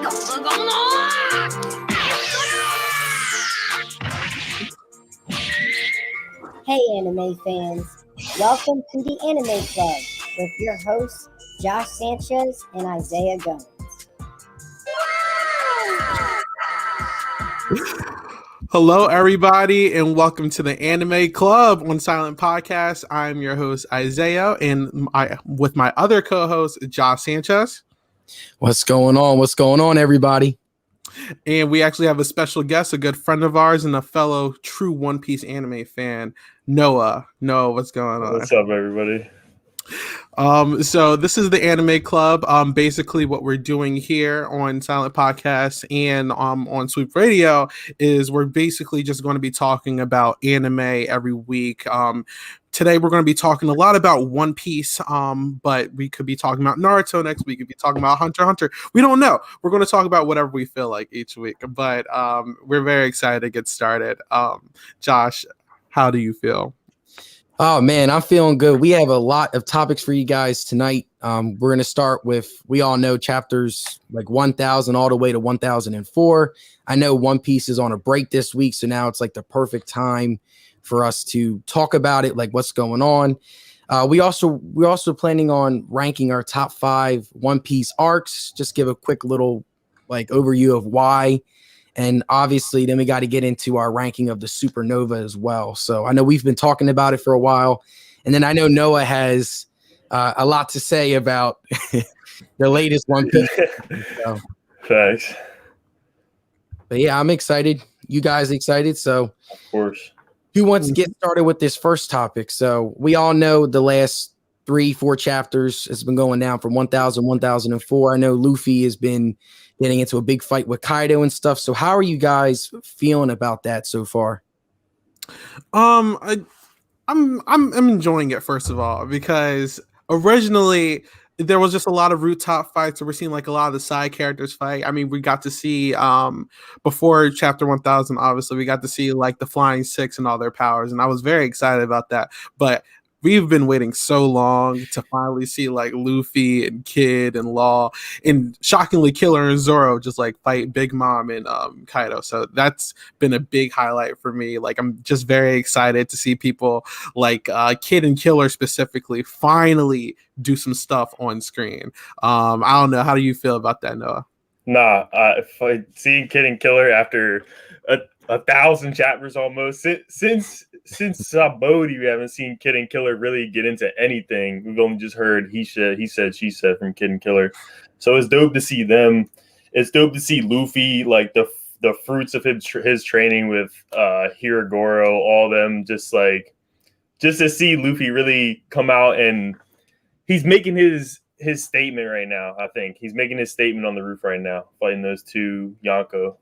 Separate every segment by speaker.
Speaker 1: Hey anime fans, welcome to the Anime Club with your hosts Josh Sanchez and Isaiah Gomes.
Speaker 2: Hello everybody and welcome to the Anime Club on Silent Podcast. I'm your host Isaiah and with my other co-host Josh Sanchez.
Speaker 3: What's going on? What's going on, everybody?
Speaker 2: And we actually have a special guest, a good friend of ours and a fellow true One Piece anime fan, Noah. Noah, what's going on?
Speaker 4: What's up, everybody?
Speaker 2: So this is the Anime Club. Basically what we're doing here on Silent Podcast and on Swoop Radio is we're basically just going to be talking about anime every week. Today we're going to be talking a lot about One Piece, but we could be talking about Naruto next week. We could be talking about Hunter x Hunter. We don't know. We're going to talk about whatever we feel like each week, but we're very excited to get started. Josh, how do you feel?
Speaker 3: Oh, man, I'm feeling good. We have a lot of topics for you guys tonight. We're going to start with, we all know chapters like 1000 all the way to 1004. I know One Piece is on a break this week, so now it's like the perfect time for us to talk about it, like what's going on. We're also planning on ranking our top 5 One Piece arcs. Just give a quick little like overview of why. And obviously, then we got to get into our ranking of the Supernova as well. So I know we've been talking about it for a while. And then I know Noah has a lot to say about the latest One Piece. So.
Speaker 4: Thanks.
Speaker 3: But yeah, I'm excited. You guys excited? So
Speaker 4: of course.
Speaker 3: Who wants to get started with this first topic? So we all know the last 3-4 chapters has been going down from 1000, 1004. I know Luffy has been getting into a big fight with Kaido and stuff. So how are you guys feeling about that so far?
Speaker 2: I'm enjoying it, first of all, because originally there was just a lot of rooftop fights. So we're seeing like a lot of the side characters fight. I mean, we got to see before chapter 1000, obviously we got to see like the Flying Six and all their powers, and I was very excited about that. But we've been waiting so long to finally see like Luffy and Kid and Law and shockingly Killer and Zoro just like fight Big Mom and Kaido. So that's been a big highlight for me. Like I'm just very excited to see people like Kid and Killer specifically finally do some stuff on screen. I don't know. How do you feel about that, Noah?
Speaker 4: Nah, seeing Kid and Killer after 1,000 chapters almost since Sabodi, we haven't seen Kid and Killer really get into anything. We've only just heard he said, she said from Kid and Killer. So it's dope to see them. It's dope to see Luffy, like the fruits of his training with Hiragoro, all them, just to see Luffy really come out, and he's making his statement right now. I think he's making his statement on the roof right now, fighting those two Yonko.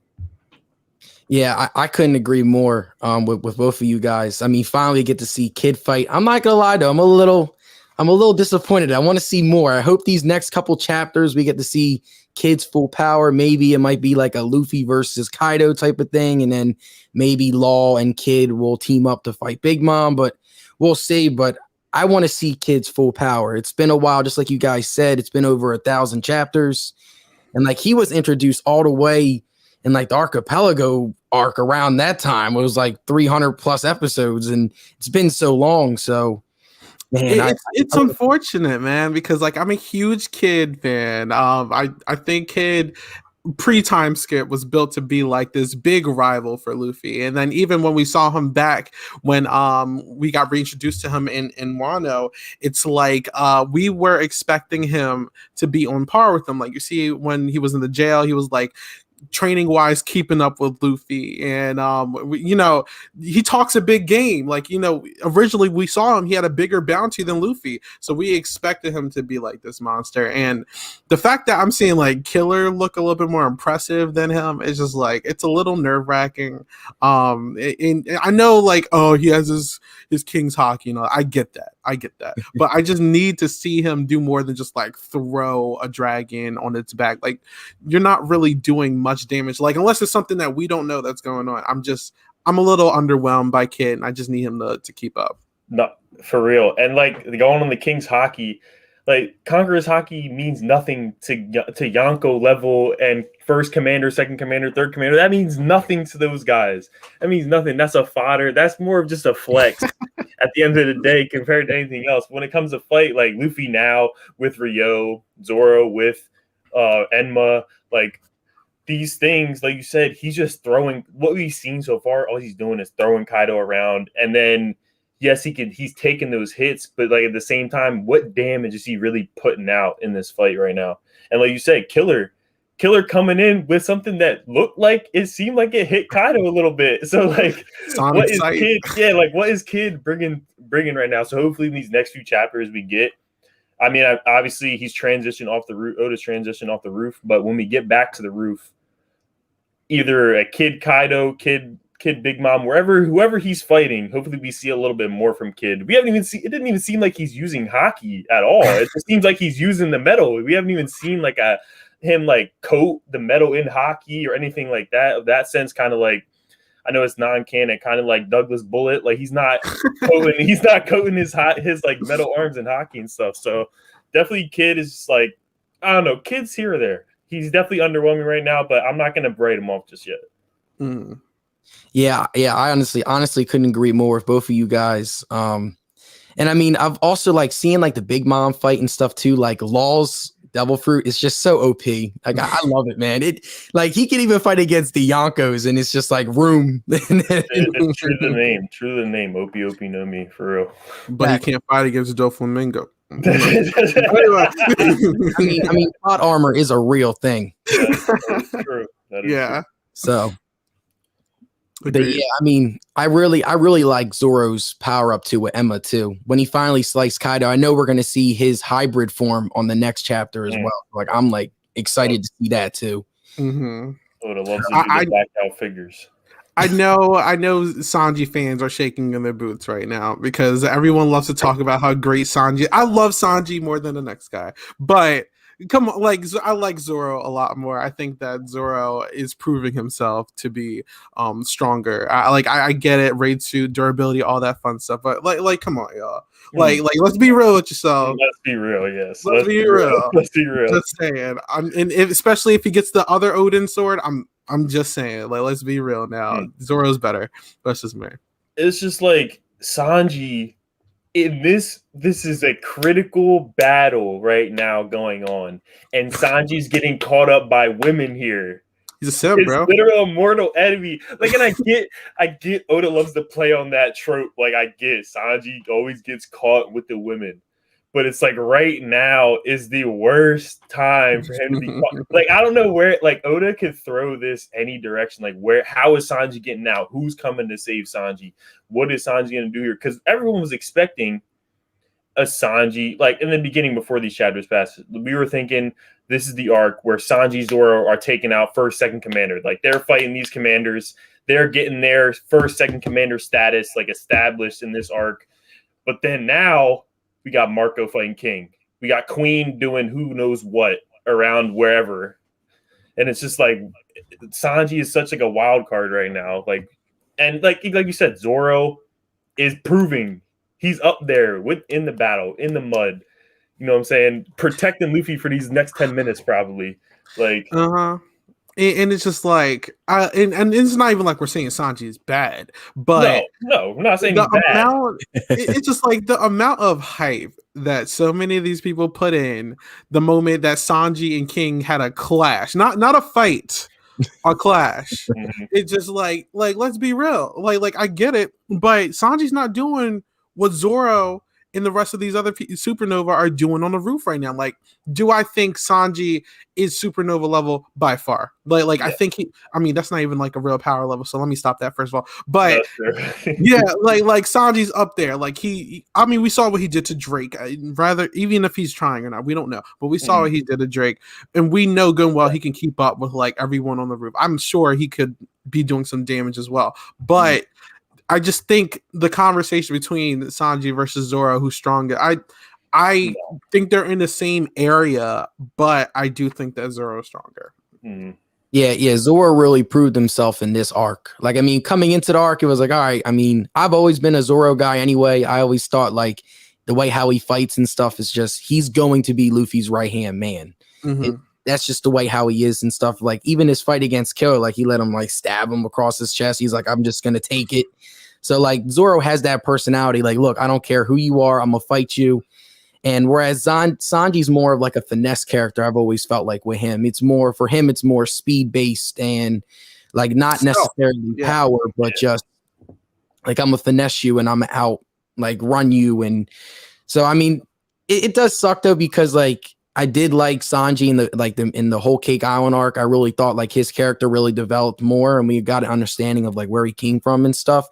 Speaker 3: Yeah, I couldn't agree more with both of you guys. I mean, finally get to see Kid fight. I'm not gonna lie though, I'm a little disappointed. I want to see more. I hope these next couple chapters we get to see Kid's full power. Maybe it might be like a Luffy versus Kaido type of thing, and then maybe Law and Kid will team up to fight Big Mom. But we'll see. But I want to see Kid's full power. It's been a while, just like you guys said. It's been over 1,000 chapters, and like he was introduced all the way in like the Archipelago arc around that time. It was like 300 plus episodes, and it's been so long. So man,
Speaker 2: it's unfortunate, man, because like I'm a huge Kid fan. I think Kid pre-time skip was built to be like this big rival for Luffy, and then even when we saw him back when we got reintroduced to him in Wano, it's like we were expecting him to be on par with him. Like you see when he was in the jail, he was like training wise keeping up with Luffy, and he talks a big game. Like, originally we saw him, he had a bigger bounty than Luffy, so we expected him to be like this monster. And the fact that I'm seeing like Killer look a little bit more impressive than him is just like, it's a little nerve-wracking. And I know like, oh, he has his King's Hawk, I get that but I just need to see him do more than just like throw a dragon on its back. Like, you're not really doing much damage, like unless it's something that we don't know that's going on. I'm a little underwhelmed by Kid, and I just need him to keep up.
Speaker 4: No, for real. And like going on the King's Hockey, Like Conqueror's Haki means nothing to Yonko level and first commander, second commander, third commander. That means nothing to those guys. That means nothing. That's a fodder. That's more of just a flex at the end of the day compared to anything else. When it comes to fight, like Luffy now with Ryo, Zoro with Enma, like these things, like you said, he's just throwing what we've seen so far. All he's doing is throwing Kaido around, and then yes, he's taking those hits, but like at the same time, what damage is he really putting out in this fight right now? And like you said, Killer coming in with something that looked like it seemed like it hit Kaido a little bit. So like, what is Kid? Yeah, like what is Kid bringing right now? So hopefully in these next few chapters we get. I mean, obviously he's transitioned off the roof. Oda's transitioned off the roof, but when we get back to the roof, either a Kid Kaido, Kid Big Mom, whoever he's fighting, hopefully we see a little bit more from Kid. We haven't even seen, it didn't even seem like he's using Haki at all. It just seems like he's using the metal. We haven't even seen like him like coat the metal in Haki or anything like that. Of that sense, kind of like, I know it's non-canon, kind of like Douglas Bullet. Like he's not coating his like metal arms in Haki and stuff. So definitely Kid is like, I don't know, Kid's here or there. He's definitely underwhelming right now, but I'm not gonna braid him off just yet.
Speaker 3: Mm. Yeah. I honestly couldn't agree more with both of you guys. And I mean, I've also like seeing like the Big Mom fight and stuff too. Like Law's Devil Fruit is just so OP. Like I love it, man. It like he can even fight against the Yonkos, and it's just like room.
Speaker 4: It's true to the name. Opie no me for real.
Speaker 2: But he can't fight against Doflamingo.
Speaker 3: I mean, plot armor is a real thing.
Speaker 4: That is true. That is true.
Speaker 3: So, but yeah, I mean, I really like Zoro's power up too with Emma too. When he finally sliced Kaido, I know we're gonna see his hybrid form on the next chapter as well. Like I'm like excited to see that too.
Speaker 2: Mm-hmm.
Speaker 4: I would love to see the back out figures.
Speaker 2: I know Sanji fans are shaking in their boots right now because everyone loves to talk about how great Sanji. I love Sanji more than the next guy, but come on, like I like Zoro a lot more. I think that Zoro is proving himself to be stronger. I get it, raid suit, durability, all that fun stuff, but like come on, y'all. Like let's be real with yourself.
Speaker 4: Let's be real, yes.
Speaker 2: Let's be real.
Speaker 4: Let's be real.
Speaker 2: Just saying. Especially if he gets the other Odin sword, I'm just saying, like, let's be real now. Zoro's better. That's just me.
Speaker 4: It's just like Sanji in this is a critical battle right now going on, and Sanji's getting caught up by women here.
Speaker 2: He's a simp, bro.
Speaker 4: Literal mortal enemy. Like, and I get Oda loves to play on that trope. Like, I get Sanji always gets caught with the women. But it's like right now is the worst time for him to be caught. Like, I don't know where, like, Oda could throw this any direction. Like, how is Sanji getting out? Who's coming to save Sanji? What is Sanji going to do here? Because everyone was expecting a Sanji, like, in the beginning before these chapters passed, we were thinking this is the arc where Sanji, Zoro are taking out first, second commander. Like, they're fighting these commanders. They're getting their first, second commander status, like, established in this arc. But then now we got Marco fighting King. We got Queen doing who knows what around wherever. And it's just like Sanji is such like a wild card right now. Like, and like you said, Zoro is proving he's up there in the battle, in the mud. You know what I'm saying? Protecting Luffy for these next 10 minutes, probably. Like,
Speaker 2: And it's just like, and it's not even like we're saying Sanji is bad, but
Speaker 4: no, we're not saying he's bad.
Speaker 2: It's just like the amount of hype that so many of these people put in the moment that Sanji and King had a clash, not a fight, a clash. It's just like let's be real, like I get it, but Sanji's not doing what Zoro and the rest of these other Supernova are doing on the roof right now. Like, do I think Sanji is Supernova level? By far. Like yeah. I think that's not even like a real power level. So let me stop that first of all. But yeah, like Sanji's up there. Like we saw what he did to Drake. Rather, even if he's trying or not, we don't know. But we saw what he did to Drake, and we know good and well he can keep up with like everyone on the roof. I'm sure he could be doing some damage as well. But I just think the conversation between Sanji versus Zoro, who's stronger, I think they're in the same area, but I do think that Zoro is stronger.
Speaker 3: Yeah, Zoro really proved himself in this arc. Like, I mean, coming into the arc, it was like, all right, I mean, I've always been a Zoro guy anyway. I always thought, like, the way how he fights and stuff is just, he's going to be Luffy's right hand man.
Speaker 2: Mhm.
Speaker 3: That's just the way how he is and stuff. Like even his fight against Killer, like he let him like stab him across his chest. He's like, I'm just gonna take it. So like Zoro has that personality. Like, look, I don't care who you are, I'm gonna fight you. And whereas Sanji's more of like a finesse character, I've always felt like with him, it's more speed based and like not necessarily power, but just like I'm gonna finesse you and I'm out like run you. And so I mean, it does suck though, because like I did like Sanji in the whole Cake Island arc. I really thought like his character really developed more and we got an understanding of like where he came from and stuff.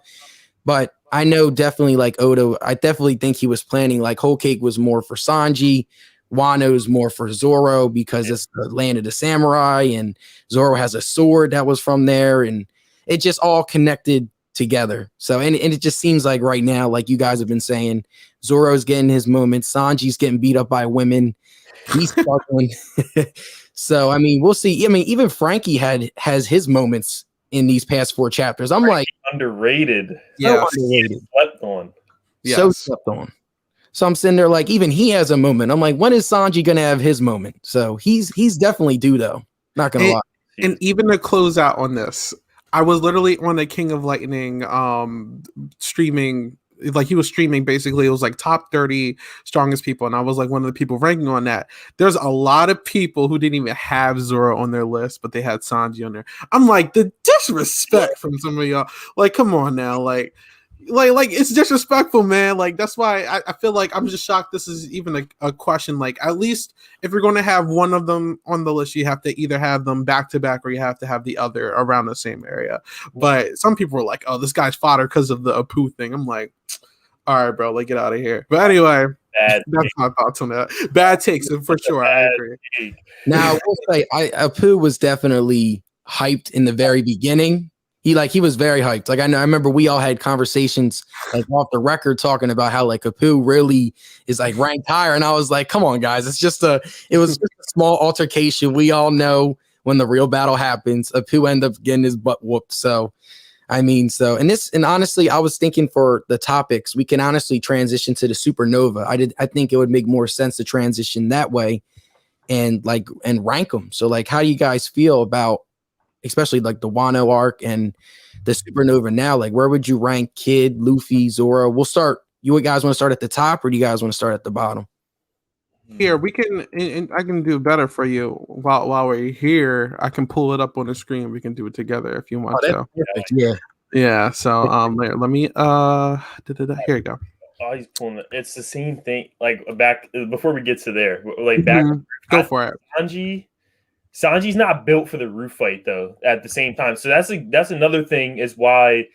Speaker 3: But I know definitely like Oda, I definitely think he was planning like Whole Cake was more for Sanji, Wano's more for Zoro because it's the land of the samurai and Zoro has a sword that was from there and it just all connected together. So and it just seems like right now, like you guys have been saying, Zoro's getting his moments, Sanji's getting beat up by women. He's struggling. So I mean, we'll see. I mean, even Frankie has his moments in these past 4 chapters. I'm like
Speaker 4: underrated.
Speaker 3: So underrated.
Speaker 4: Slept on.
Speaker 3: So slept on. So I'm sitting there like even he has a moment. I'm like, when is Sanji gonna have his moment? So he's definitely due though. Not gonna lie.
Speaker 2: And even to close out on this, I was literally on the King of Lightning streaming. Like he was streaming basically, it was like top 30 strongest people, and I was like one of the people ranking on that. There's a lot of people who didn't even have Zoro on their list, but they had Sanji on there. I'm like, the disrespect from some of y'all. Like, come on now, like it's disrespectful, man. Like that's why I feel like I'm just shocked this is even a question. Like at least if you're going to have one of them on the list, you have to either have them back to back or you have to have the other around the same area. But some people were like, oh, this guy's fodder because of the Apu thing. I'm like, all right, bro, like get out of here. But anyway, that's my thoughts on that. Bad takes for sure. I agree.
Speaker 3: Now I will say Apu was definitely hyped in the very beginning. He was very hyped. Like I remember we all had conversations like off the record talking about how like Apu really is like ranked higher. And I was like, come on, guys. It was just a small altercation. We all know when the real battle happens, Apu end up getting his butt whooped. So I mean, and honestly, I was thinking for the topics, we can honestly transition to the Supernova. I think it would make more sense to transition that way and rank them. So like, how do you guys feel about especially like the Wano arc and the Supernova now? Like, where would you rank Kid, Luffy, Zoro? We'll start. You guys want to start at the top, or do you guys want to start at the bottom?
Speaker 2: Here we can, and I can do better for you while we're here. I can pull it up on the screen. We can do it together if you want to.
Speaker 3: Perfect. Yeah.
Speaker 2: So let me here you go.
Speaker 4: Oh, he's pulling it. It's the same thing. Like back before we get to there, like back.
Speaker 2: Go for it.
Speaker 4: Sanji's not built for the roof fight though. At the same time, so that's another thing is why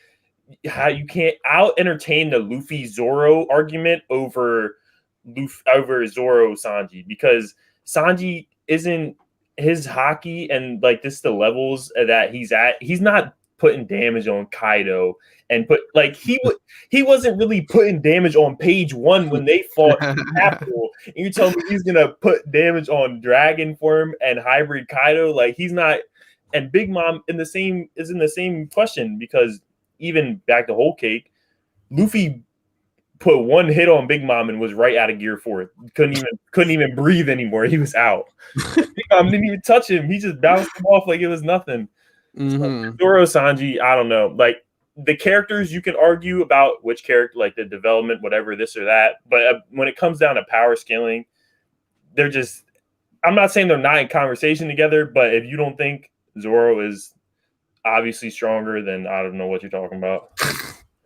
Speaker 4: how you can't entertain the Luffy Zoro argument over Zoro Sanji, because Sanji isn't his hockey and like this the levels that he's at. He's not putting damage on Kaido and he wasn't really putting damage on page 1 when they fought Capital. And you tell me he's gonna put damage on Dragon Form and Hybrid Kaido? Like he's not. And Big Mom is in the same question, because even back to Whole Cake, Luffy put one hit on Big Mom and was right out of gear 4. Couldn't even breathe anymore. He was out. Big Mom didn't even touch him. He just bounced him off like it was nothing. So, Zoro Sanji, I don't know. Like the characters, you can argue about which character, like the development, whatever, this or that. But when it comes down to power scaling, they're just. I'm not saying they're not in conversation together, but if you don't think Zoro is obviously stronger, then I don't know what you're talking about.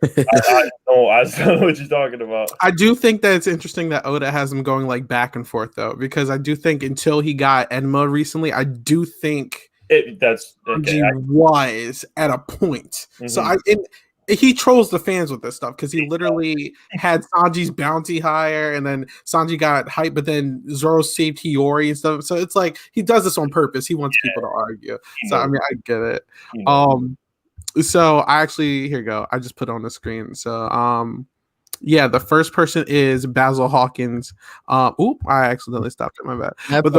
Speaker 4: I just don't know what you're talking about.
Speaker 2: I do think that it's interesting that Oda has him going like back and forth though, because I do think until he got Enma recently, I do think
Speaker 4: that's okay.
Speaker 2: Was at a point. Mm-hmm. So he trolls the fans with this stuff because he literally had Sanji's bounty higher, and then Sanji got hype, but then Zoro saved Hiyori and stuff. So it's like he does this on purpose. He wants people to argue. So I mean, I get it. So I actually here you go. I just put it on the screen. So yeah, the first person is Basil Hawkins. I accidentally stopped it. My bad. But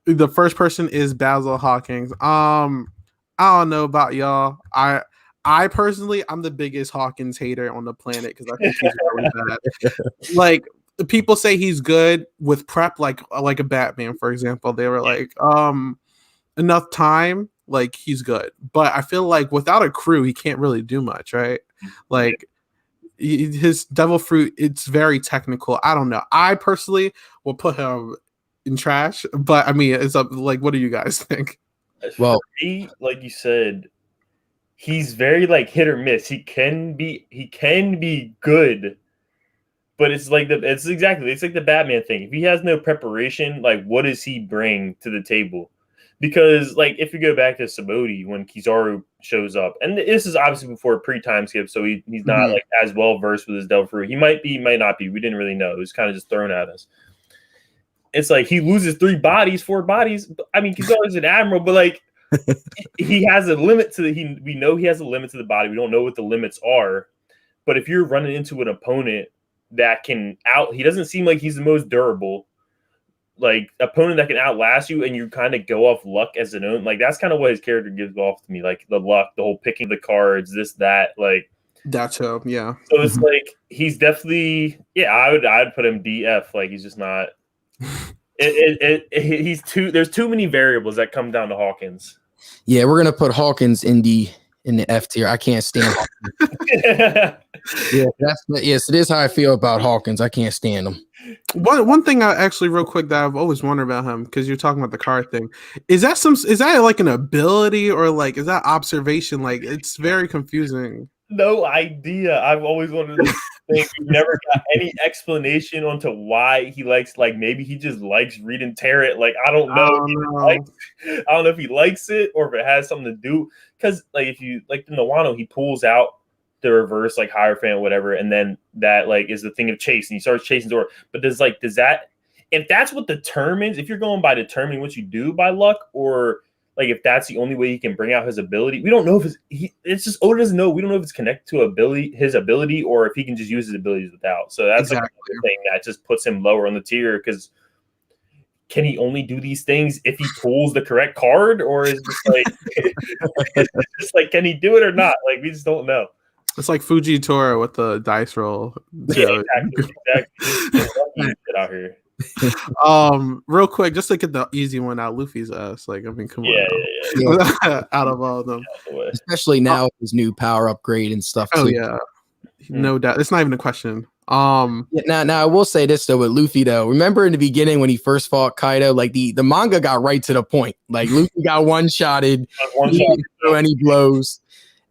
Speaker 2: the first person is Basil Hawkins. I don't know about y'all. I I personally, I'm the biggest Hawkins hater on the planet because I think he's really bad. Like people say he's good with prep, like a Batman, for example. They were like, enough time, like he's good. But I feel like without a crew, he can't really do much, right? Like his Devil Fruit, it's very technical. I don't know. I personally will put him in trash, but I mean, it's up. Like, what do you guys think?
Speaker 3: Well,
Speaker 4: for me, like you said, he's very like hit or miss. He can be good, but it's like it's like the Batman thing. If he has no preparation, like what does he bring to the table? Because like if you go back to Saboti when Kizaru shows up, and this is obviously before pre-time skip, so he's not like as well versed with his Devil Fruit. He might be, might not be. We didn't really know. It was kind of just thrown at us. It's like he loses 4 bodies. I mean, Kizaru's an admiral, but like he has a limit to we know he has a limit to the body. We don't know what the limits are. But if you're running into an opponent that he doesn't seem like he's the most durable, like opponent that can outlast you and you kind of go off luck as an own, like that's kind of what his character gives off to me. Like the luck, the whole picking the cards, this, that, like
Speaker 2: that's so yeah.
Speaker 4: So it's like he's definitely I'd put him DF. Like he's just not he's there's too many variables that come down to Hawkins.
Speaker 3: Yeah, we're gonna put Hawkins in the F tier. I can't stand Hawkins. Yes, it is how I feel about Hawkins. I can't stand him.
Speaker 2: One thing I actually real quick that I've always wondered about him, because you're talking about the card thing, is that like an ability or like is that observation? Like it's very confusing.
Speaker 4: No idea. I've always wanted to think. We never got any explanation onto why he likes, like maybe he just likes reading tarot. Like I don't know. I don't know if he likes it or if it has something to do. Because like if you like in the Wano, he pulls out the reverse like Hierophant or whatever, and then that like is the thing of chase, and he starts chasing Zoro. But does that, if that's what determines, if you're going by determining what you do by luck, or like if that's the only way he can bring out his ability, we don't know if it's just Oda doesn't know. We don't know if it's connected to his ability, or if he can just use his abilities without. So that's like the thing that just puts him lower on the tier. Because can he only do these things if he pulls the correct card, or is it just like can he do it or not? Like we just don't know.
Speaker 2: It's like Fujitora with the dice roll.
Speaker 4: Yeah, exactly. Get out here.
Speaker 2: Real quick, just to get the easy one out, Luffy's ass. Like, I mean, come on. Yeah. Out of all of them.
Speaker 3: Especially now with his new power upgrade and stuff.
Speaker 2: Oh,
Speaker 3: too.
Speaker 2: yeah. No doubt. It's not even a question.
Speaker 3: Now I will say this though with Luffy though. Remember in the beginning when he first fought Kaido, like the manga got right to the point. Like Luffy got one-shotted, he didn't throw any blows.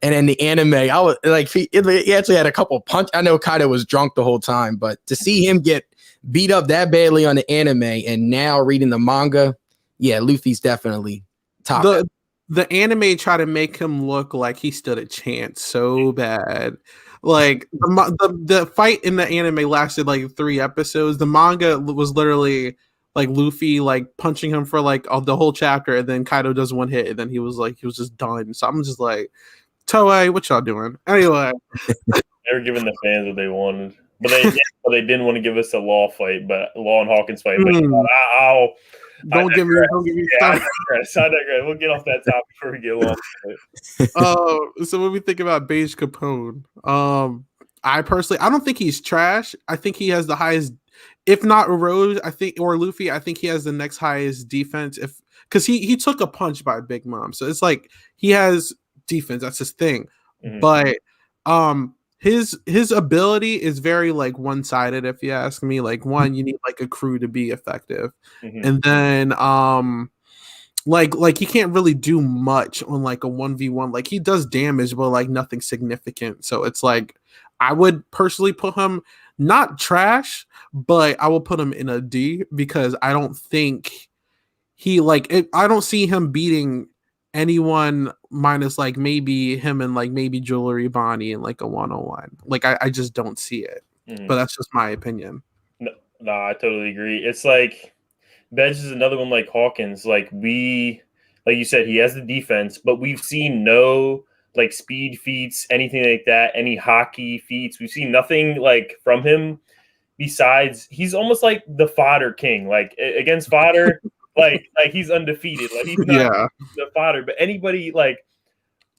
Speaker 3: And in the anime, I was like, he actually had a couple punch. I know Kaido was drunk the whole time, but to see him get beat up that badly on the anime and now reading the manga, yeah, Luffy's definitely top.
Speaker 2: The anime tried to make him look like he stood a chance so bad. Like the fight in the anime lasted like 3 episodes. The manga was literally like Luffy like punching him for like the whole chapter, and then Kaido does one hit, and then he was just done. So I'm just like, Toei, what y'all doing? Anyway,
Speaker 4: they were giving the fans what they wanted, but they didn't want to give us a Law and Hawkins fight. But
Speaker 2: don't give me
Speaker 4: I digress. We'll get off that topic before we get along.
Speaker 2: So when we think about Beige Capone, I don't think he's trash. I think he has the highest, if not Rose, or Luffy, I think he has the next highest defense. Because he took a punch by Big Mom, so it's like he has defense, that's his thing. But his ability is very like one-sided, if you ask me. Like one, you need like a crew to be effective, and then like he can't really do much on like a 1v1. Like he does damage, but like nothing significant. So it's like I would personally put him not trash, but I will put him in a D, because I don't think he I don't see him beating anyone minus like maybe him and like maybe Jewelry Bonnie in like a 101. Like I just don't see it. But that's just my opinion.
Speaker 4: No, I totally agree. It's like Bedge is another one like Hawkins. Like you said, he has the defense, but we've seen no like speed feats, anything like that, any hockey feats. We've seen nothing like from him besides he's almost like the fodder king. Like against fodder, like he's undefeated. Like he's not the fodder, but anybody like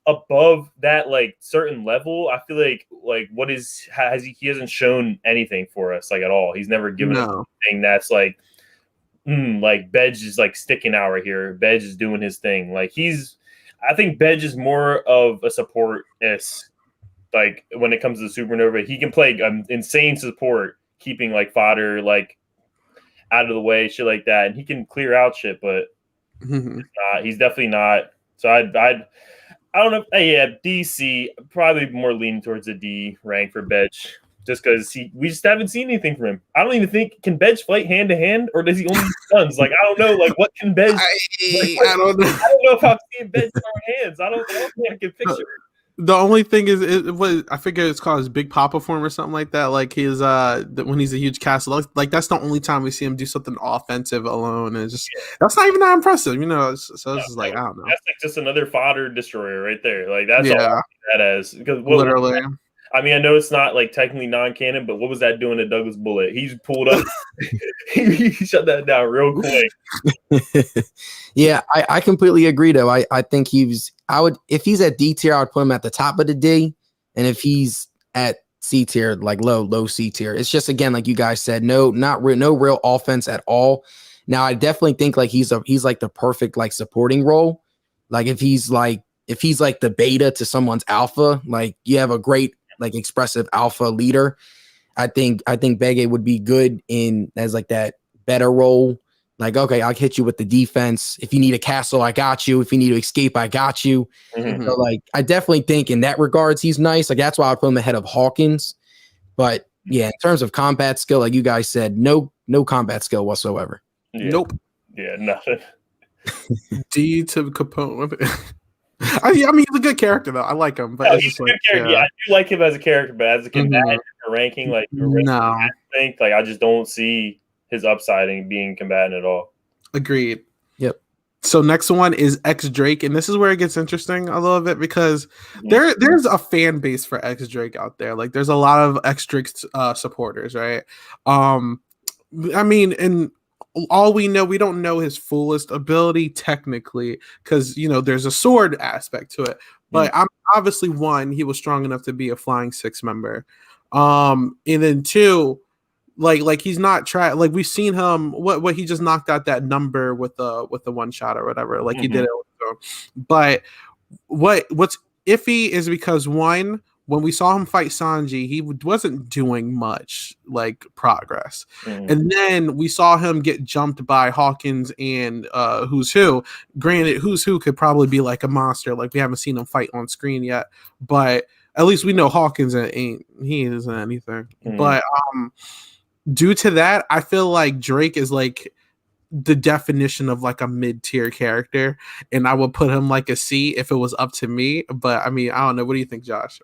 Speaker 4: above that like certain level, I feel like what is has he hasn't shown anything for us like at all. He's never given us
Speaker 2: No.
Speaker 4: anything that's like Bedge is like sticking out right here. Bedge is doing his thing. I think Bedge is more of a support like when it comes to the Supernova. He can play insane support, keeping like fodder like out of the way, shit like that, and he can clear out shit. But he's definitely not. So I don't know. Yeah, DC probably more leaning towards the D rank for Bedge, just because we just haven't seen anything from him. I don't even think can Bedge fight hand to hand, or does he only use guns? Like I don't know. Like what can Bedge?
Speaker 2: I don't know.
Speaker 4: I don't know if I'm seeing Bedge throwing hands. I don't think I can picture it.
Speaker 2: The only thing is, I figure it's called his Big Papa form or something like that. Like his when he's a huge castle, like that's the only time we see him do something offensive alone, and that's not even that impressive, you know. So it's just like I don't know.
Speaker 4: That's like just another fodder destroyer right there. Like that's all I see that as because
Speaker 2: literally.
Speaker 4: I mean, I know it's not like technically non-canon, but what was that doing to Douglas Bullet? He's pulled up, he shut that down real quick.
Speaker 3: Yeah, I completely agree though. I think if he's at D tier, I would put him at the top of the D. And if he's at C tier, like low C tier, it's just again, like you guys said, no real offense at all. Now I definitely think like he's like the perfect like supporting role. Like if he's like the beta to someone's alpha, like you have a great like expressive alpha leader. I think Bege would be good in as like that better role. Like, okay, I'll hit you with the defense. If you need a castle, I got you. If you need to escape, I got you.
Speaker 4: Mm-hmm.
Speaker 3: So like, I definitely think in that regards, he's nice. Like that's why I put him ahead of Hawkins. But yeah, in terms of combat skill, like you guys said, no combat skill whatsoever.
Speaker 4: Yeah.
Speaker 2: Nope.
Speaker 4: Yeah, nothing.
Speaker 2: D to Capone. I mean, he's a good character though. I like him, but it's just like,
Speaker 4: yeah, I do like him as a character, but as a combatant ranking, like
Speaker 2: no,
Speaker 4: I just don't see his upside in being combatant at all.
Speaker 2: Agreed.
Speaker 3: Yep.
Speaker 2: So next one is X Drake, and this is where it gets interesting a little bit because there's a fan base for X Drake out there. Like there's a lot of X Drake supporters, right? I mean, and all we know, we don't know his fullest ability technically because there's a sword aspect to it. But I'm obviously one, he was strong enough to be a Flying Six member, and then two, like he's not like we've seen him what he just knocked out that number with the one shot or whatever, like he did it. But what's iffy is because one, when we saw him fight Sanji, he wasn't doing much like progress. And then we saw him get jumped by Hawkins and Who's Who. Granted, Who's Who could probably be like a monster. Like we haven't seen him fight on screen yet, but at least we know Hawkins he isn't anything. But due to that, I feel like Drake is like the definition of like a mid-tier character, and I would put him like a C if it was up to me. But I mean, I don't know. What do you think, Josh?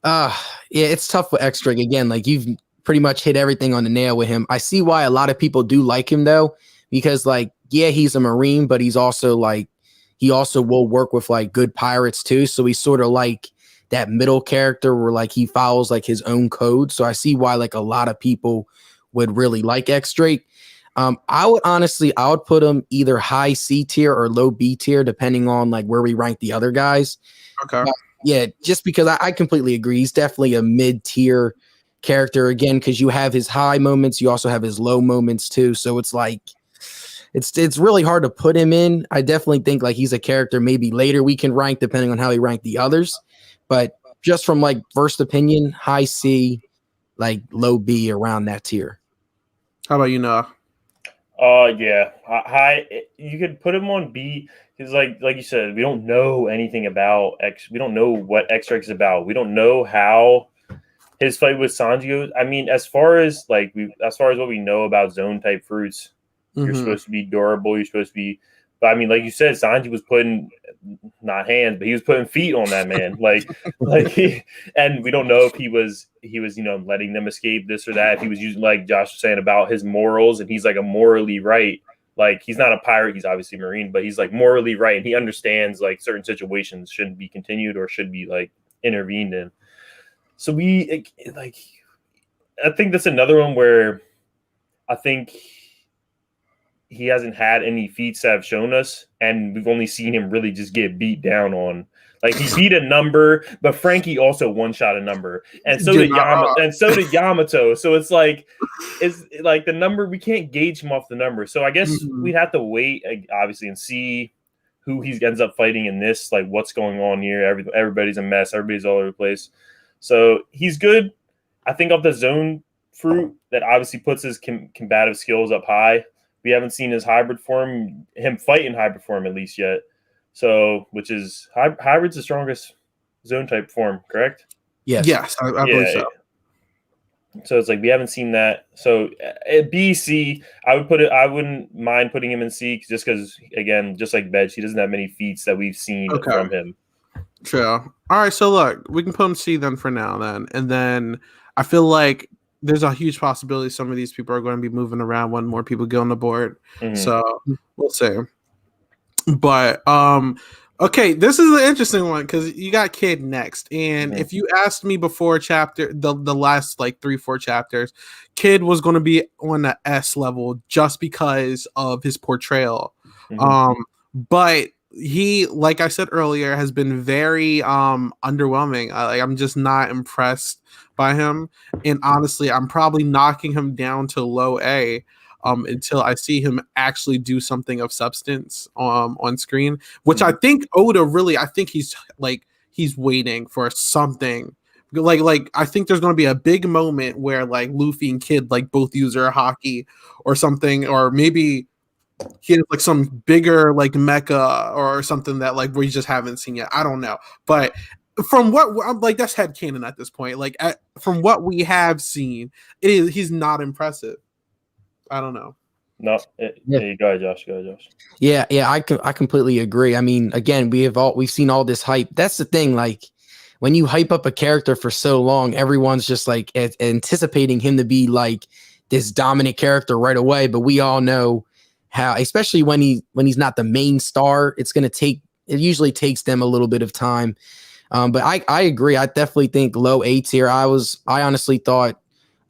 Speaker 3: Yeah, it's tough with X Drake again. Like you've pretty much hit everything on the nail with him. I see why a lot of people do like him though, because like, yeah, he's a Marine, but he's also like, he also will work with like good pirates too. So he's sort of like that middle character where like he follows like his own code. So I see why like a lot of people would really like X Drake. I would put him either high C tier or low B tier, depending on like where we rank the other guys.
Speaker 2: Okay.
Speaker 3: Yeah, just because I completely agree. He's definitely a mid-tier character again, because you have his high moments, you also have his low moments too. So it's like it's really hard to put him in. I definitely think like he's a character maybe later we can rank depending on how he ranked the others. But just from like first opinion, high C, like low B around that tier.
Speaker 2: How about you, Noah?
Speaker 4: Yeah, high. You could put him on B. Because like you said, we don't know anything about X. We don't know what X Drake is about. We don't know how his fight with Sanji goes. I mean, as far as what we know about zone type fruits, you're supposed to be durable. You're supposed to be. But I mean, like you said, Sanji was putting not hands, but he was putting feet on that man. And we don't know if he was letting them escape this or that. If he was using, like Josh was saying about his morals, and he's like a morally right. Like he's not a pirate, he's obviously Marine, but he's like morally right, and he understands like certain situations shouldn't be continued or should be like intervened in. So I think that's another one where I think he hasn't had any feats that have shown us, and we've only seen him really just get beat down on. Like he beat a number, but Frankie also one shot a number, and so
Speaker 2: You're
Speaker 4: did
Speaker 2: not wrong.
Speaker 4: Yamato. So it's like the number, we can't gauge him off the number. So I guess we'd have to wait, obviously, and see who he ends up fighting in this. Like what's going on here? Everybody's a mess. Everybody's all over the place. So he's good. I think of the zone fruit that obviously puts his combative skills up high. We haven't seen his hybrid form, him fight in hybrid form at least yet. So, which is hybrid's the strongest zone type form, correct?
Speaker 2: Yes, I believe so.
Speaker 4: So it's like we haven't seen that. So at B, C, I wouldn't mind putting him in C just because, again, just like Bedge, he doesn't have many feats that we've seen from him.
Speaker 2: True. All right, so look, we can put him C then for now then. And then I feel like there's a huge possibility some of these people are going to be moving around when more people get on the board. So we'll see. But okay, this is an interesting one because you got Kid next. And if you asked me before the last like 3-4 chapters, Kid was going to be on the S level just because of his portrayal. But he, like I said earlier, has been very underwhelming. I'm just not impressed by him, and honestly, I'm probably knocking him down to low A until I see him actually do something of substance on screen. Which I think Oda really, I think he's waiting for something. Like I think there's going to be a big moment where like Luffy and Kid like both use their hockey or something, or maybe he has like some bigger like mecha or something that like we just haven't seen yet. I don't know, but from what I'm like, that's headcanon at this point. Like from what we have seen, he's not impressive. I don't know.
Speaker 4: No, yeah. Go ahead, Josh.
Speaker 3: Yeah, I completely agree. I mean, again, we've seen all this hype. That's the thing. Like when you hype up a character for so long, everyone's just like anticipating him to be like this dominant character right away. But we all know how, especially when he's not the main star, it usually takes them a little bit of time. But I agree. I definitely think low A tier. I honestly thought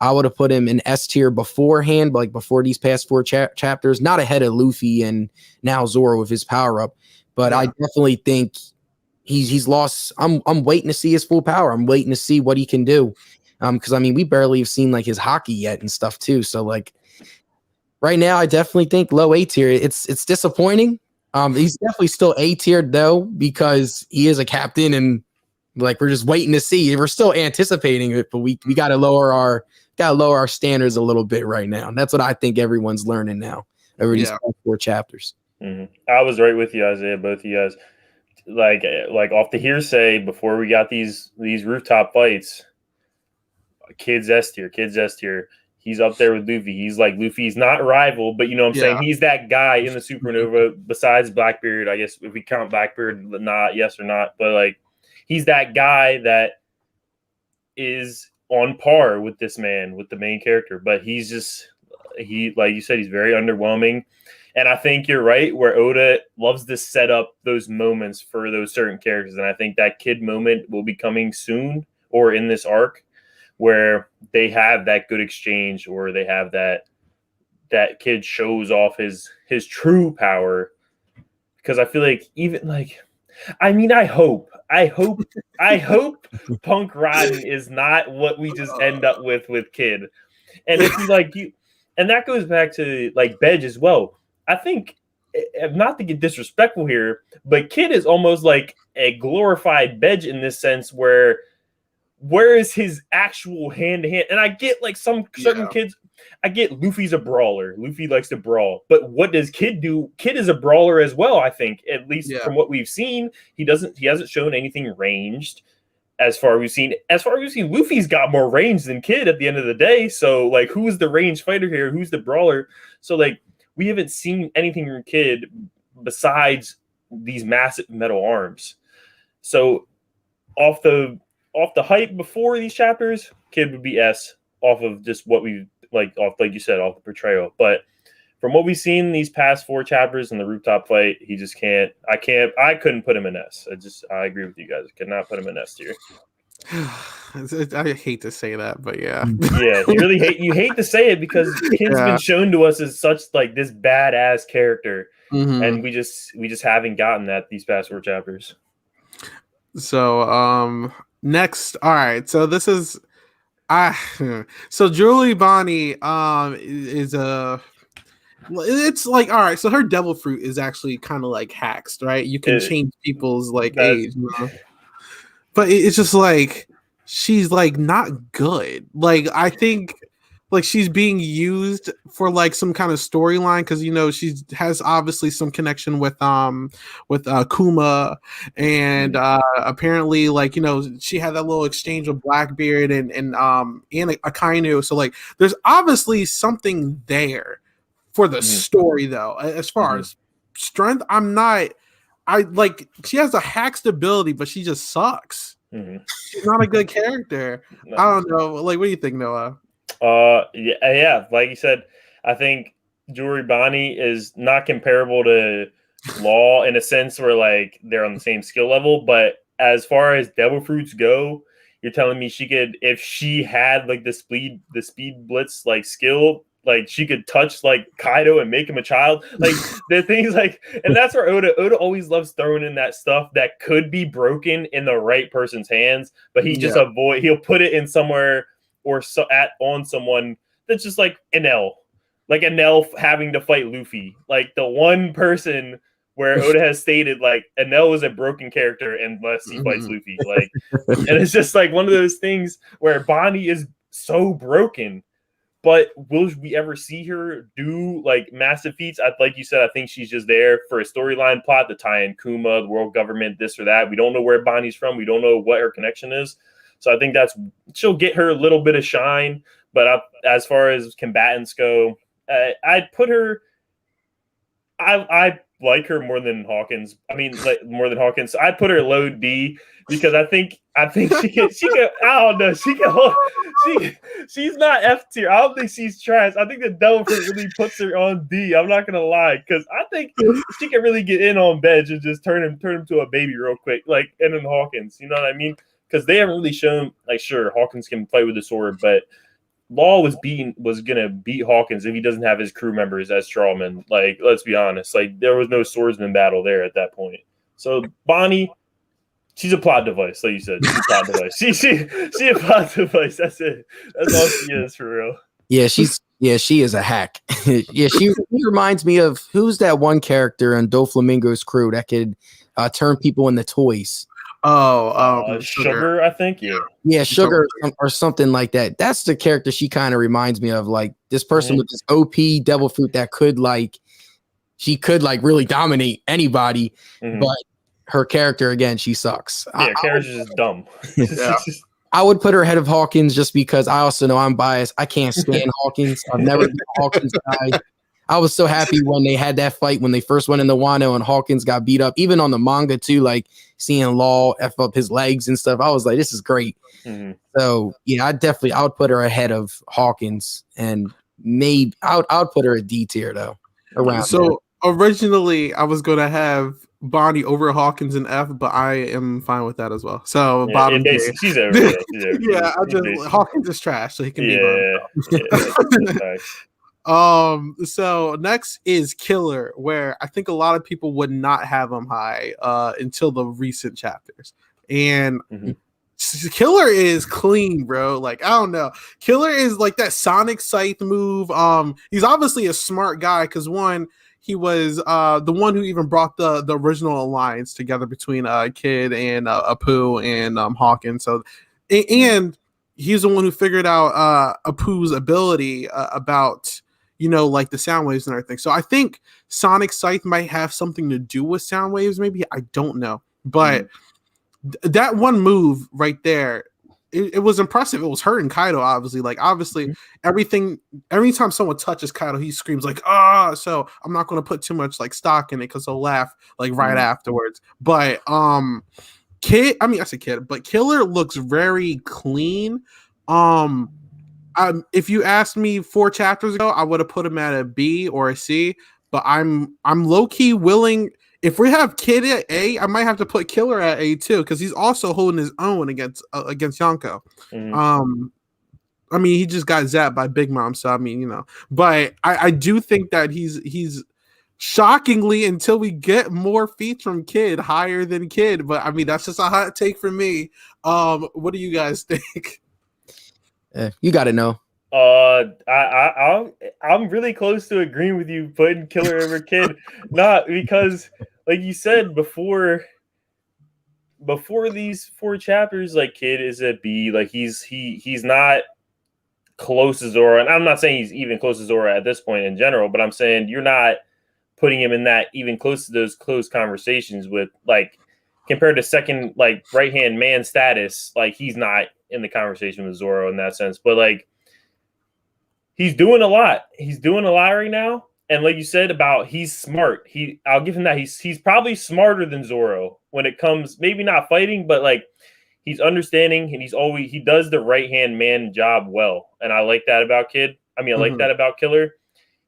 Speaker 3: I would have put him in S tier beforehand, like before these past 4 chapters, not ahead of Luffy and now Zoro with his power up. But I definitely think he's lost. I'm waiting to see his full power. I'm waiting to see what he can do. Because I mean, we barely have seen like his hockey yet and stuff too. So like right now, I definitely think low A tier. It's disappointing. He's definitely still A tiered though, because he is a captain and like we're just waiting to see. We're still anticipating it, but we gotta lower our standards a little bit right now. And that's what I think everyone's learning now over these 4 chapters.
Speaker 4: I was right with you, Isaiah. Both of you guys, like off the hearsay before we got these rooftop fights. Kid's S tier. He's up there with Luffy. He's like Luffy's not rival, but you know what I'm saying? He's that guy in the Supernova besides Blackbeard. I guess if we count Blackbeard, not yes or not, but like he's that guy that is on par with this man, with the main character. But he's just like you said, he's very underwhelming. And I think you're right, where Oda loves to set up those moments for those certain characters. And I think that Kid moment will be coming soon or in this arc, where they have that good exchange, or they have that Kid shows off his true power. Because I feel like even like, I mean, I hope Punk Rodden is not what we just end up with Kid. And if you like you, and that goes back to like Bedge as well. I think, not to get disrespectful here, but Kid is almost like a glorified Bedge in this sense, where is his actual hand-to-hand? And I get like some certain kids, I get Luffy's a brawler. Luffy likes to brawl. But what does Kid do? Kid is a brawler as well, I think. At least from what we've seen, he hasn't shown anything ranged as far as we've seen. As far as we've seen, Luffy's got more range than Kid at the end of the day. So like, who is the ranged fighter here? Who's the brawler? So like, we haven't seen anything from Kid besides these massive metal arms. So off the hype before these chapters, Kid would be S, off of just what we like you said, off the portrayal. But from what we've seen these past 4 chapters in the rooftop fight, he just can't. I couldn't put him in S. I agree with you guys. I could not put him in S tier.
Speaker 2: I hate to say that, but yeah.
Speaker 4: Yeah, you hate to say it because Kid's been shown to us as such like this badass character, and we just haven't gotten that these past 4 chapters.
Speaker 2: So next, all right. So this is so Julie Bonnie is a it's like, all right, so her devil fruit is actually kind of like hacks, right? You can change people's like age, you know? But it's just like she's like not good. Like I think like she's being used for like some kind of storyline because you know she has obviously some connection with Kuma, and apparently like you know she had that little exchange with Blackbeard and Akainu. So like there's obviously something there for the story though. As far as strength, I like she has a hacked ability, but she just sucks. She's not a good character.
Speaker 4: No.
Speaker 2: I don't know. Like, what do you think, Noah?
Speaker 4: Yeah. Like you said, I think Juri Bani is not comparable to Law in a sense where like they're on the same skill level. But as far as devil fruits go, you're telling me she could, if she had like the speed blitz like skill, like she could touch like Kaido and make him a child. Like the things like, and that's where Oda always loves throwing in that stuff that could be broken in the right person's hands, but he just he'll put it in somewhere or on someone that's just like Enel having to fight Luffy. Like the one person where Oda has stated like Enel is a broken character unless he fights Luffy. Like, and it's just like one of those things where Bonnie is so broken. But will we ever see her do like massive feats? Like you said, I think she's just there for a storyline plot to tie in Kuma, the world government, this or that. We don't know where Bonnie's from. We don't know what her connection is. So I think she'll get her a little bit of shine. But as far as combatants go, I'd put her. I like her more than Hawkins. I mean, like more than Hawkins. I'd put her low D because I think she can. I don't know. She's not F tier. I don't think she's trash. I think the devil fruit really puts her on D. I'm not gonna lie because I think she can really get in on Benj and just turn him to a baby real quick, like and then Hawkins. You know what I mean? Because they haven't really shown like sure Hawkins can play with the sword, but Law was gonna beat Hawkins if he doesn't have his crew members as strawmen. Like, let's be honest. Like, there was no swordsman battle there at that point. So Bonnie, she's a plot device, like you said. She's a plot device. She a plot device. That's it. That's all she is for real.
Speaker 3: Yeah, she is a hack. Yeah, she reminds me of who's that one character on Doflamingo's crew that could turn people into toys.
Speaker 4: Sugar, I think.
Speaker 3: Yeah, Sugar or something like that. That's the character she kind of reminds me of. Like this person with this OP devil fruit that could she could really dominate anybody, but her character again, she sucks.
Speaker 4: Yeah, character's just dumb.
Speaker 3: I would put her ahead of Hawkins just because I also know I'm biased. I can't stand Hawkins. I've never been a Hawkins guy. I was so happy when they had that fight when they first went into Wano and Hawkins got beat up. Even on the manga too, like seeing Law F up his legs and stuff. I was like, this is great. So yeah, I would put her ahead of Hawkins, and maybe I would put her a D tier though. Around.
Speaker 2: So originally I was gonna have Bonnie over Hawkins and F, but I am fine with that as well. So bottom tier.
Speaker 4: She's over.
Speaker 2: Yeah, Hawkins is trash, so he can be So next is Killer, where I think a lot of people would not have him high until the recent chapters. And Killer is clean, bro. Like, I don't know. Killer is like that Sonic Scythe move. He's obviously a smart guy because one, he was the one who even brought the original alliance together between Kid and Apu and Hawkins. So and he's the one who figured out Apu's ability about like the sound waves and everything. So I think Sonic Scythe might have something to do with sound waves. Maybe, I don't know, but that one move right there, it was impressive. It was hurting Kaido, obviously. Like, obviously, every time someone touches Kaido, he screams like, ah. So I'm not going to put too much like stock in it because he'll laugh like right afterwards. But Kid, but Killer looks very clean. If you asked me 4 chapters ago, I would have put him at a B or a C. But I'm low key willing. if we have Kid at A, I might have to put Killer at A too, because he's also holding his own against Yonko. I mean, he just got zapped by Big Mom, so I mean, but I do think that he's shockingly, until we get more feats from Kid, higher than Kid. But I mean, that's just a hot take for me. What do you guys think?
Speaker 3: You got to know.
Speaker 4: I'm really close to agreeing with you putting Killer over Kid, not because, like you said before these 4 chapters, like Kid is a B, like he's not close to Zoro, and I'm not saying he's even close to Zoro at this point in general, but I'm saying you're not putting him in that even close to those close conversations with, like, compared to second, like, right hand man status, like he's not in the conversation with Zoro in that sense, but like. He's doing a lot. He's doing a lot right now. And like you said about he's smart. I'll give him that. He's probably smarter than Zoro when it comes, maybe not fighting, but like he's understanding, and he does the right hand man job well. And I like that about Kid. I mean, I like that about Killer.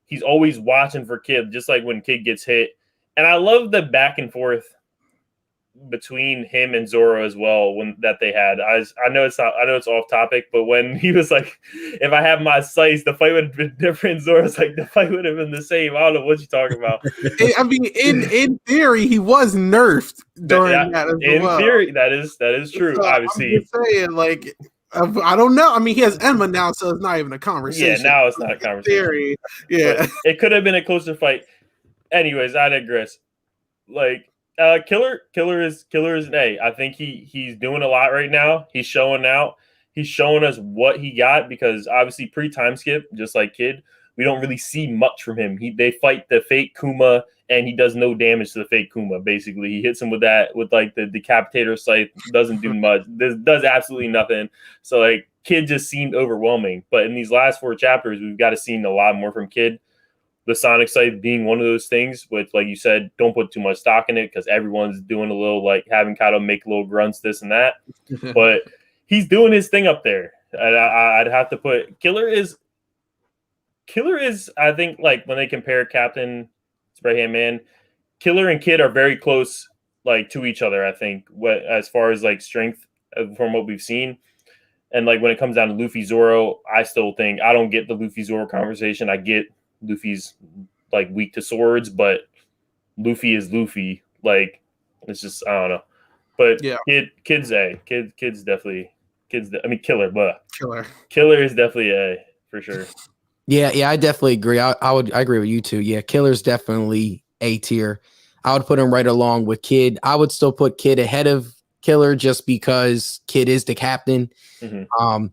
Speaker 4: He's always watching for Kid, just like when Kid gets hit. And I love the back and forth between him and Zoro as well that they had. I know it's off topic, but when he was like, if I have my sights, the fight would have been different. Zoro's like, the fight would have been the same. I don't know what you're talking about.
Speaker 2: I mean, in theory, he was nerfed during that as
Speaker 4: in
Speaker 2: well.
Speaker 4: theory, that is true.
Speaker 2: So
Speaker 4: obviously,
Speaker 2: I'm just saying, like, I don't know. I mean, he has Enma now, so it's not even a conversation.
Speaker 4: Yeah, now it's not a conversation.
Speaker 2: In theory, yeah,
Speaker 4: but it could have been a closer fight. Anyways, I digress. Like, Killer is an A. I think he's doing a lot right now. He's showing out. He's showing us what he got, because obviously pre-time skip, just like Kid, we don't really see much from him. They fight the fake Kuma, and he does no damage to the fake Kuma. Basically, he hits him with like the decapitator scythe. Doesn't do much. This does absolutely nothing. So like Kid just seemed overwhelming. But in these last 4 chapters, we've got to see a lot more from Kid. The Sonic scythe being one of those things, which, like you said, don't put too much stock in it, because everyone's doing a little, like, having Kaido make little grunts, this and that. But he's doing his thing up there. And I'd have to put Killer is, I think, like, when they compare Captain Right Hand Man, Killer and Kid are very close, like, to each other, I think, as far as, like, strength from what we've seen. And, like, when it comes down to Luffy Zoro, I still think I don't get the Luffy Zoro conversation. I get Luffy's like weak to swords, but Luffy is Luffy. Like, it's just, I don't know. But yeah, Kid's A. Kid's definitely I mean, Killer, but Killer is definitely A for sure.
Speaker 3: Yeah, I definitely agree. I agree with you too. Yeah, Killer's definitely A tier. I would put him right along with Kid. I would still put Kid ahead of Killer just because Kid is the captain. So,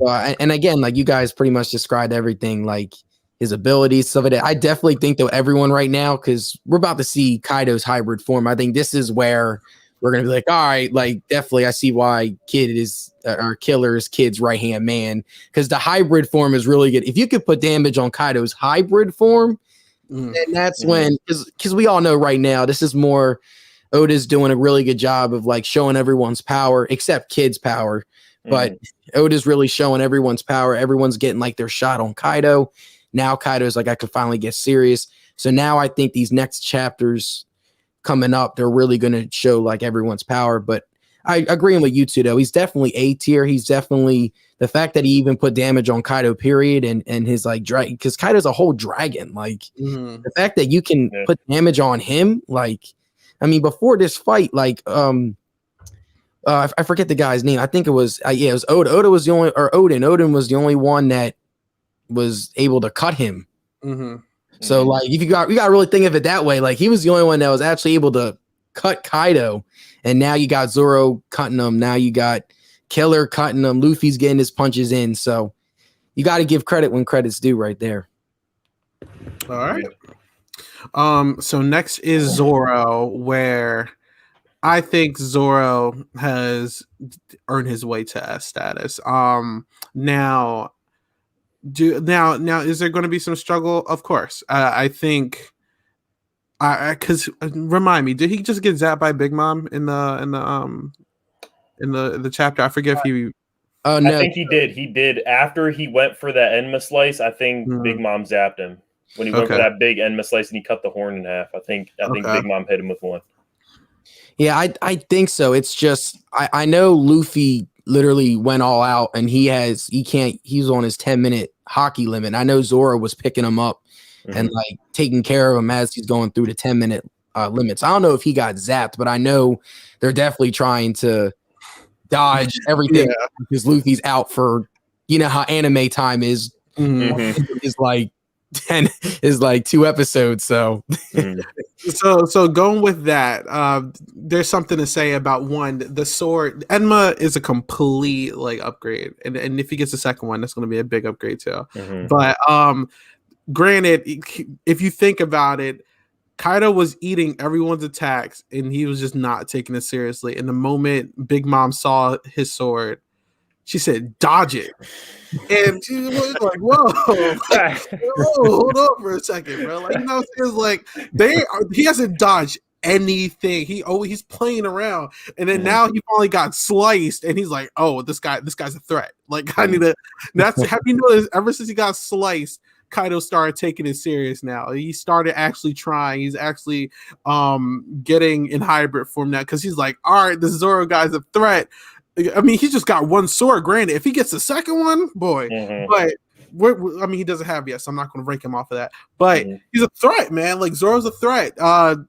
Speaker 3: and again, like you guys pretty much described everything, like his abilities, stuff like that. I definitely think though everyone right now, because we're about to see Kaido's hybrid form. I think this is where we're gonna be like, all right, like definitely, I see why Kid is or Killer is Kid's right hand man, because the hybrid form is really good. If you could put damage on Kaido's hybrid form, then that's when, because we all know right now this is more Oda's doing a really good job of like showing everyone's power, except Kid's power. But Oda's really showing everyone's power. Everyone's getting like their shot on Kaido. Now Kaido's like, I could finally get serious. So now I think these next chapters coming up, they're really going to show like everyone's power. But I agree with you two, though. He's definitely A tier. He's definitely, the fact that he even put damage on Kaido, period, and his like dragon, because Kaido's a whole dragon. Like the fact that you can put damage on him, like, I mean, before this fight, like, I forget the guy's name. I think it was, it was Oda. Oda was the only, or Odin. Odin was the only one that was able to cut him. So like, if you got to really think of it that way, like he was the only one that was actually able to cut Kaido, and now you got Zoro cutting him. Now you got Killer cutting him. Luffy's getting his punches in. So you got to give credit when credit's due, right there.
Speaker 2: All right. So next is Zoro, where I think Zoro has earned his way to S status. Now is there going to be some struggle? Of course. I think because remind me, did he just get zapped by Big Mom in the chapter? I forget if he
Speaker 4: no. I think he did. He did after he went for that Enma slice. I think Big Mom zapped him. when he went for
Speaker 2: Okay.
Speaker 4: that big Enma slice and he cut the horn in half. I think
Speaker 2: Okay.
Speaker 4: Big Mom hit him with one.
Speaker 3: Yeah, I think so. It's just I know Luffy literally went all out and he's on his 10-minute hockey limit. I know Zoro was picking him up and like taking care of him as he's going through the 10-minute limits. I don't know if he got zapped, but I know they're definitely trying to dodge everything because Luffy's out for, you know how anime time is. Is like 10 is like 2 episodes. So
Speaker 2: So going with that, there's something to say about one, the sword. Enma is a complete like upgrade, and if he gets a second one, that's going to be a big upgrade too. But granted, if you think about it, Kaido was eating everyone's attacks, and he was just not taking it seriously. And the moment Big Mom saw his sword, she said, "Dodge it." And she was like, "Whoa, hold on for a second, bro." Like, you know, it's like he hasn't dodged anything. He's playing around, and then now he finally got sliced, and he's like, "Oh, this guy's a threat." Like, I need to. Have you noticed? Ever since he got sliced, Kaido started taking it serious. Now he started actually trying. He's actually getting in hybrid form now because he's like, "All right, this Zoro guy's a threat." I mean, he just got one sword. Granted, if he gets the second one, boy, but I mean, he doesn't have yet, so I'm not going to rank him off of that. But he's a threat, man. Like, Zoro's a threat.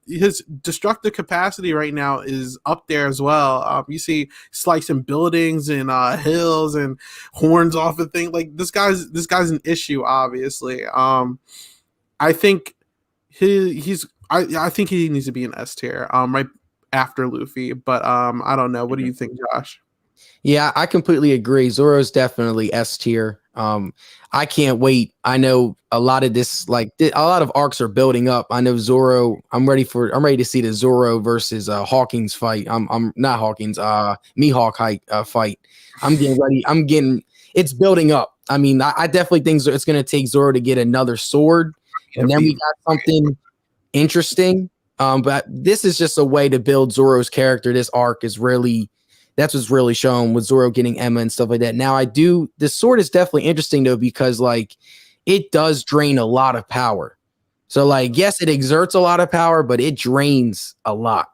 Speaker 2: His destructive capacity right now is up there as well. You see slicing buildings and hills and horns off of things. Like, this guy's an issue, obviously. I think I think he needs to be an S tier, right after Luffy. But I don't know. What do you think, Josh?
Speaker 3: Yeah, I completely agree. Zoro's definitely S tier. I can't wait. I know a lot of this, like a lot of arcs are building up. I know Zoro. I'm ready to see the Zoro versus Hawkins fight. I'm not Hawkins. Mihawk fight. I'm getting ready. It's building up. I mean, I definitely think it's going to take Zoro to get another sword, and then we got something interesting. But this is just a way to build Zoro's character. This arc is really. That's what's really shown with Zoro getting Emma and stuff like that. Now, this sword is definitely interesting, though, because, like, it does drain a lot of power. So, like, yes, it exerts a lot of power, but it drains a lot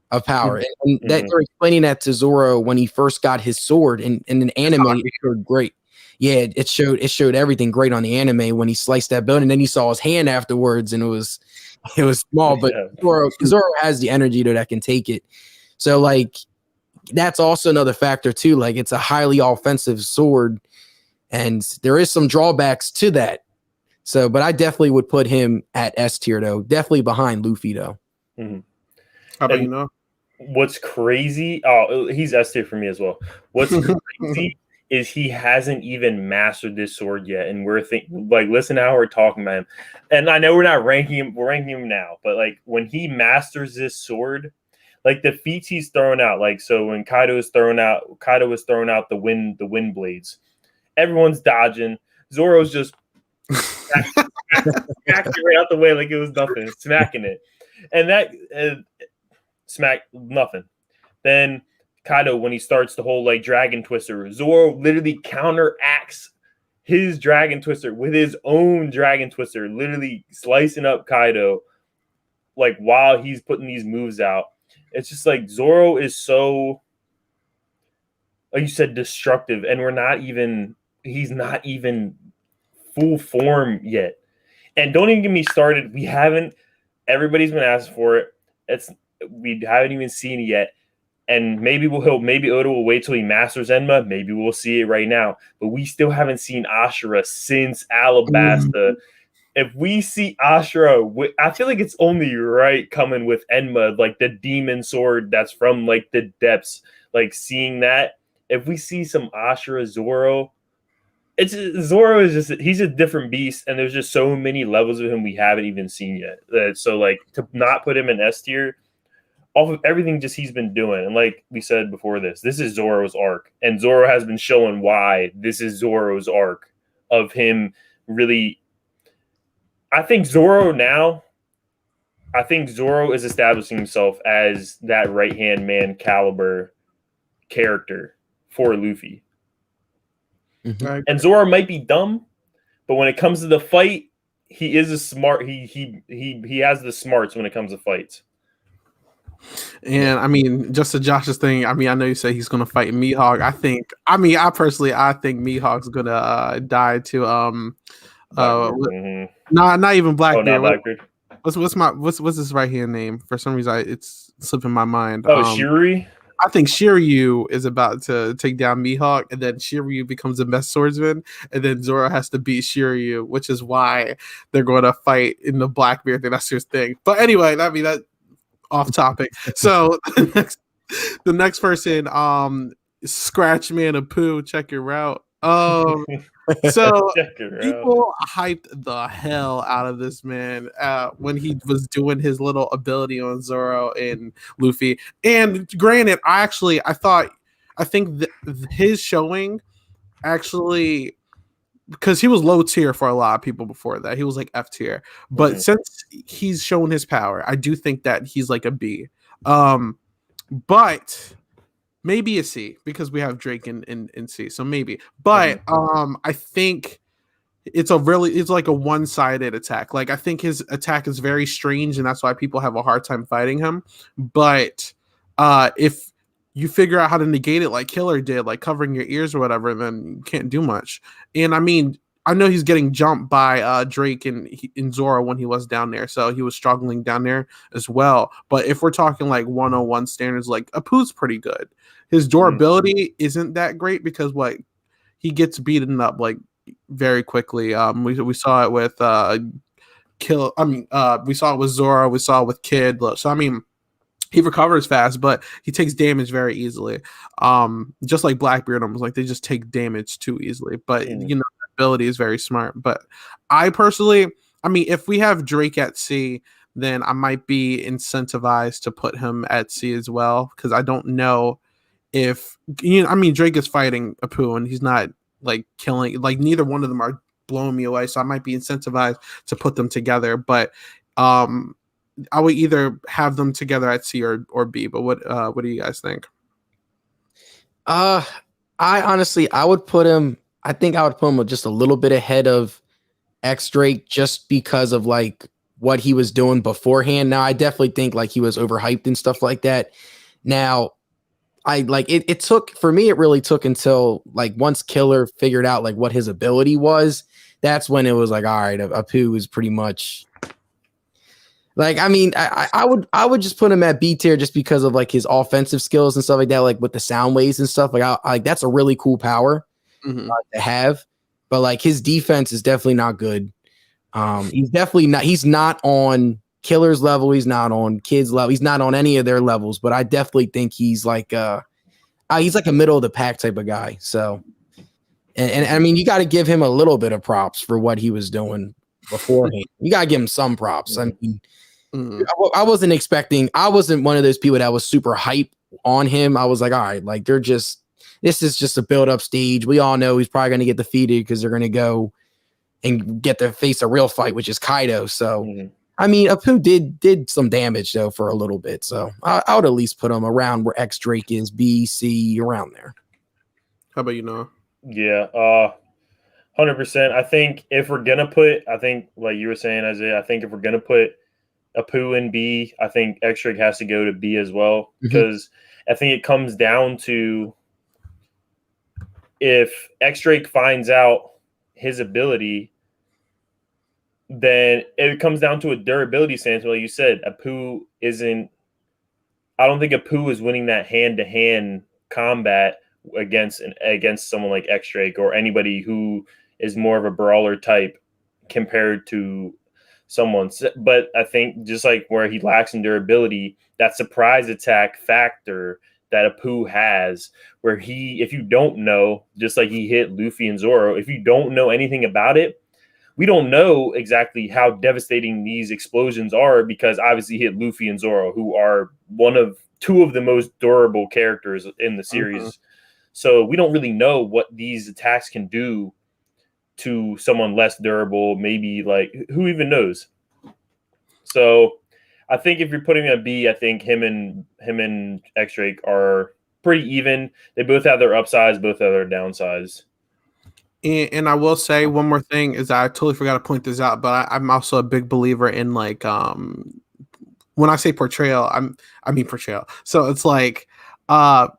Speaker 3: of power. And that they're explaining that to Zoro when he first got his sword in an anime. It showed great. Yeah, it showed everything great on the anime when he sliced that bone, and then he saw his hand afterwards, and it was small. But Zoro has the energy that can take it. So, like, that's also another factor too. Like, it's a highly offensive sword, and there is some drawbacks to that. So, but I definitely would put him at S tier though. Definitely behind Luffy though.
Speaker 2: How about you know?
Speaker 4: What's crazy? Oh, he's S tier for me as well. What's crazy is he hasn't even mastered this sword yet, and we're listen to how we're talking about him. And I know we're not ranking him. We're ranking him now, but like when he masters this sword. Like the feats he's throwing out, like so when Kaido was throwing out the wind blades. Everyone's dodging. Zoro's just smacking it right out the way like it was nothing, smacking it, and that smack nothing. Then Kaido, when he starts the whole like dragon twister, Zoro literally counteracts his dragon twister with his own dragon twister, literally slicing up Kaido, like while he's putting these moves out. It's just like Zoro is so, like you said, destructive, and he's not even full form yet. And don't even get me started. Everybody's been asking for it. We haven't even seen it yet. And maybe Oda will wait till he masters Enma. Maybe we'll see it right now. But we still haven't seen Ashura since Alabasta. If we see Ashura, I feel like it's only right coming with Enma, like the demon sword that's from like the depths, like seeing that. If we see some Ashura Zoro, Zoro is he's a different beast, and there's just so many levels of him we haven't even seen yet. So like to not put him in S tier, off of everything just he's been doing, and like we said before this is Zoro's arc, and Zoro has been showing why this is Zoro's arc of him really. I think Zoro is establishing himself as that right-hand man caliber character for Luffy. And Zoro might be dumb, but when it comes to the fight, he is a smart. He has the smarts when it comes to fights.
Speaker 2: And I mean, just to Josh's thing, I mean, I know you say he's gonna fight Mihawk. I think Mihawk's gonna die to not even
Speaker 4: Oh, not
Speaker 2: Blackbeard.
Speaker 4: Blackbeard.
Speaker 2: What's his right hand name? For some reason, it's slipping my mind.
Speaker 4: Oh, Shirui.
Speaker 2: I think Shiryu is about to take down Mihawk, and then Shiryu becomes the best swordsman, and then Zoro has to beat Shiryu, which is why they're going to fight in the Blackbeard thing. That's his thing. But anyway, that off topic. So the next person, Scratch Man of Pooh, check your route. So people hyped the hell out of this man when he was doing his little ability on Zoro and Luffy. And granted, I think his showing actually, because he was low tier for a lot of people before that. He was like F tier. But since he's shown his power, I do think that he's like a B. But maybe a C, because we have Drake in C. So maybe. But I think it's like a one-sided attack. Like, I think his attack is very strange, and that's why people have a hard time fighting him. But if you figure out how to negate it like Killer did, like covering your ears or whatever, then you can't do much. And I mean, I know he's getting jumped by Drake and Zoro when he was down there, so he was struggling down there as well. But if we're talking like 101 standards, like Apu's pretty good. His durability isn't that great because he gets beaten up like very quickly. We saw it with we saw it with Zoro, we saw it with Kid. So I mean, he recovers fast, but he takes damage very easily. Just like Blackbeard, almost like they just take damage too easily. But you know, ability is very smart. But I personally, I mean, if we have Drake at C, then I might be incentivized to put him at C as well, because I don't know if I mean, Drake is fighting Apu and he's not like killing, like neither one of them are blowing me away, so I might be incentivized to put them together. But I would either have them together at C or B. But what do you guys think?
Speaker 3: I would put him. I think I would put him just a little bit ahead of X Drake, just because of like what he was doing beforehand. Now, I definitely think like he was overhyped and stuff like that. Now, I like it took, for me, it really took until like once Killer figured out like what his ability was. That's when it was like, all right, Apu is pretty much like, I mean, I would just put him at B tier just because of like his offensive skills and stuff like that, like with the sound waves and stuff. Like that's a really cool power to have, but like his defense is definitely not good. He's not on Killer's level. He's not on Kid's level. He's not on any of their levels, but I definitely think he's like a middle of the pack type of guy. So, and I mean, you got to give him a little bit of props for what he was doing beforehand. You got to give him some props. I mean, I wasn't one of those people that was super hype on him. I was like, all right, like this is just a build up stage. We all know he's probably going to get defeated because they're going to go and get to face a real fight, which is Kaido. So, I mean, Apu did some damage though for a little bit. So I would at least put him around where X Drake is, B, C, around there.
Speaker 2: How about you, Noah?
Speaker 4: Yeah, 100%. I think if we're gonna put, I think like you were saying, Isaiah, I think if we're gonna put Apu in B, I think X Drake has to go to B as well, because I think it comes down to if X Drake finds out his ability, then it comes down to a durability stance. Like you said, I don't think Apu is winning that hand-to-hand combat against someone like X Drake or anybody who is more of a brawler type compared to someone. But I think just like where he lacks in durability, that surprise attack factor that Apu has, where if you don't know, just like he hit Luffy and Zoro, if you don't know anything about it, we don't know exactly how devastating these explosions are, because obviously he hit Luffy and Zoro, who are two of the most durable characters in the series. So we don't really know what these attacks can do to someone less durable. Maybe like, who even knows? So I think if you're putting him at B, I think him and X Drake are pretty even. They both have their upsides, both have their downsides.
Speaker 2: And I will say one more thing is that I totally forgot to point this out, but I'm also a big believer in like when I say portrayal, I mean portrayal. So it's like uh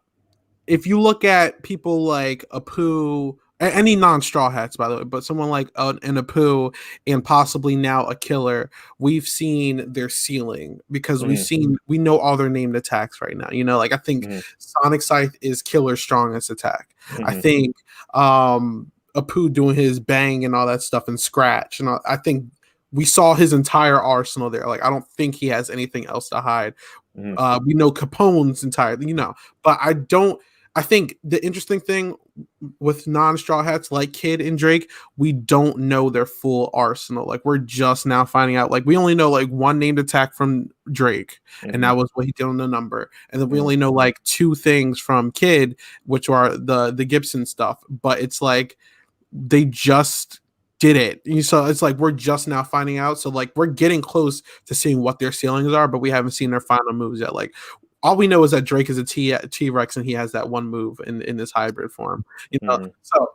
Speaker 2: if you look at people like Apu, any non-straw hats, by the way, but someone like an Apu and possibly now a killer, we've seen their ceiling because we know all their named attacks right now. You know, like I think Sonic Scythe is killer's strongest attack. I think Apu doing his bang and all that stuff and scratch, and I think we saw his entire arsenal there. Like I don't think he has anything else to hide. We know Capone's entirely, you know, but I think the interesting thing with non-straw hats like Kid and Drake, we don't know their full arsenal. Like we're just now finding out. Like we only know like one named attack from Drake, and that was what he did on the number. And then we only know like two things from Kid, which are the Gibson stuff. But it's like they just did it. So it's like we're just now finding out. So like we're getting close to seeing what their ceilings are, but we haven't seen their final moves yet. Like all we know is that Drake is a T-Rex and he has that one move in this hybrid form. You know, so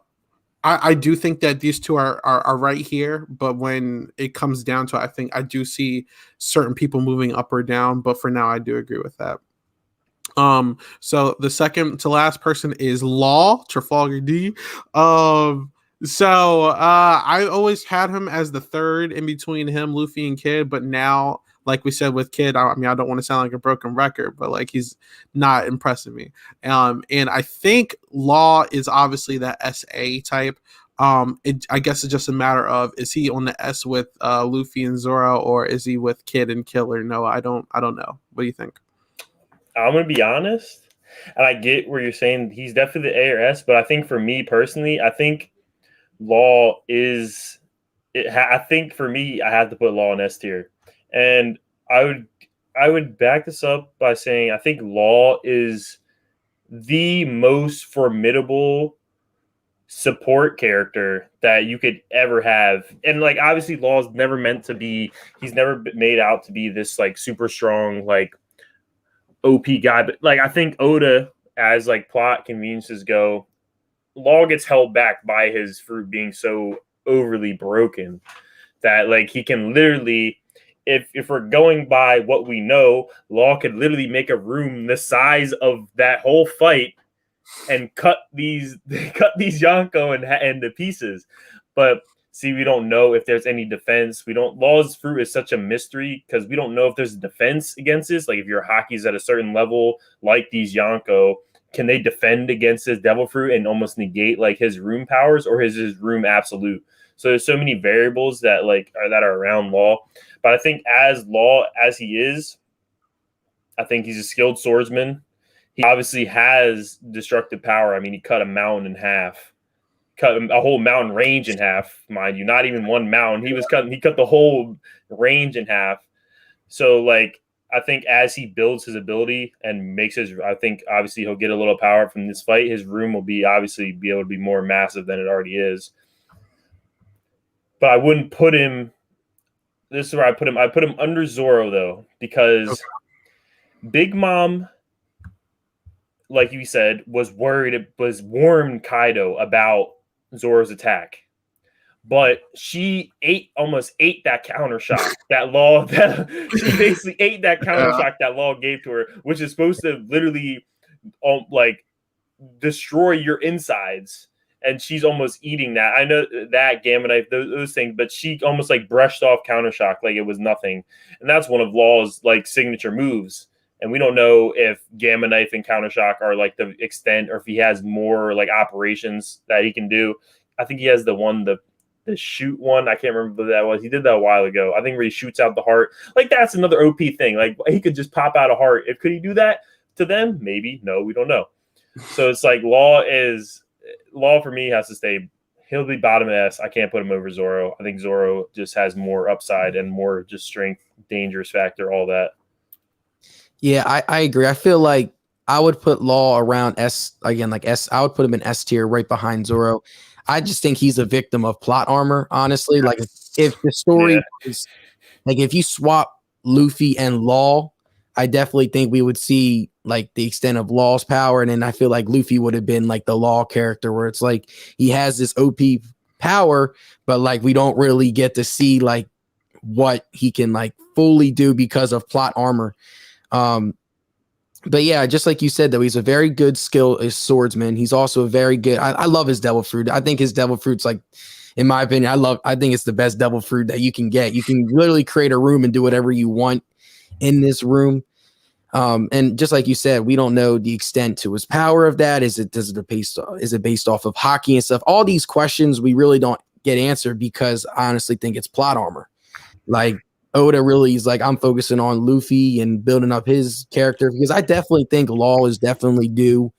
Speaker 2: I do think that these two are right here, but when it comes down to it, I think I do see certain people moving up or down. But for now, I do agree with that. So the second to last person is Law Trafalgar D. I always had him as the third in between him, Luffy, and Kid, but now, like we said with Kid, I mean, I don't want to sound like a broken record, but like he's not impressing me. And I think Law is obviously that SA type. I guess it's just a matter of is he on the S with Luffy and Zoro, or is he with Kid and Killer? No, I don't know. What do you think?
Speaker 4: I'm gonna be honest, and I get where you're saying he's definitely the A or S, but I think for me personally, I think Law is. I think for me, I have to put Law in S tier, and I would back this up by saying I think Law is the most formidable support character that you could ever have. And like obviously Law's never meant to be, he's never been made out to be this like super strong like OP guy, but like I think Oda, as like plot conveniences go, Law gets held back by his fruit being so overly broken that like he can literally, if we're going by what we know, Law could literally make a room the size of that whole fight and cut these Yonko and the pieces. But see, we don't know if there's any defense. We don't. Law's fruit is such a mystery because we don't know if there's a defense against this. Like if your hockey's at a certain level, like these Yonko, can they defend against his devil fruit and almost negate like his room powers, or is his room absolute? So there's so many variables that are around Law. But I think as Law as he is, I think he's a skilled swordsman. He obviously has destructive power. I mean, he cut a mountain in half, cut a whole mountain range in half, mind you, not even one mountain. He cut the whole range in half. So like, I think as he builds his ability and I think obviously he'll get a little power from this fight. His room will be able to be more massive than it already is. But I wouldn't put him, this is where I put him. I put him under Zoro though, because Big Mom, like you said, was warned Kaido about Zoro's attack. But she almost ate that counter shock she basically ate that counter shock that Law gave to her, which is supposed to literally like destroy your insides. And she's almost eating that. I know that Gamma Knife, those things, but she almost like brushed off counter shock like it was nothing. And that's one of Law's like signature moves. And we don't know if Gamma Knife and Counter Shock are like the extent, or if he has more like operations that he can do. I think he has the shoot one. I can't remember what that was. He did that a while ago. I think where he shoots out the heart. Like that's another OP thing. Like he could just pop out a heart. Could he do that to them? Maybe. No, we don't know. So it's like Law for me has to stay. He'll be bottom S. I can't put him over Zoro. I think Zoro just has more upside and more just strength, dangerous factor, all that.
Speaker 3: Yeah, I agree. I feel like I would put Law around S again, like S. I would put him in S tier right behind Zoro. I just think he's a victim of plot armor, honestly. Like if the story is like if you swap Luffy and Law, I definitely think we would see like the extent of Law's power, and then I feel like Luffy would have been like the Law character, where it's like he has this OP power, but like we don't really get to see like what he can like fully do because of plot armor. But yeah, just like you said, though, he's a very good swordsman. He's also a very good. I love his devil fruit. I think his devil fruit's like, in my opinion, I think it's the best devil fruit that you can get. You can literally create a room and do whatever you want in this room. And just like you said, we don't know the extent to his power of that. Is it based off of hockey and stuff? All these questions we really don't get answered because I honestly think it's plot armor. Like Oda really is like, I'm focusing on Luffy and building up his character because I definitely think Law is definitely due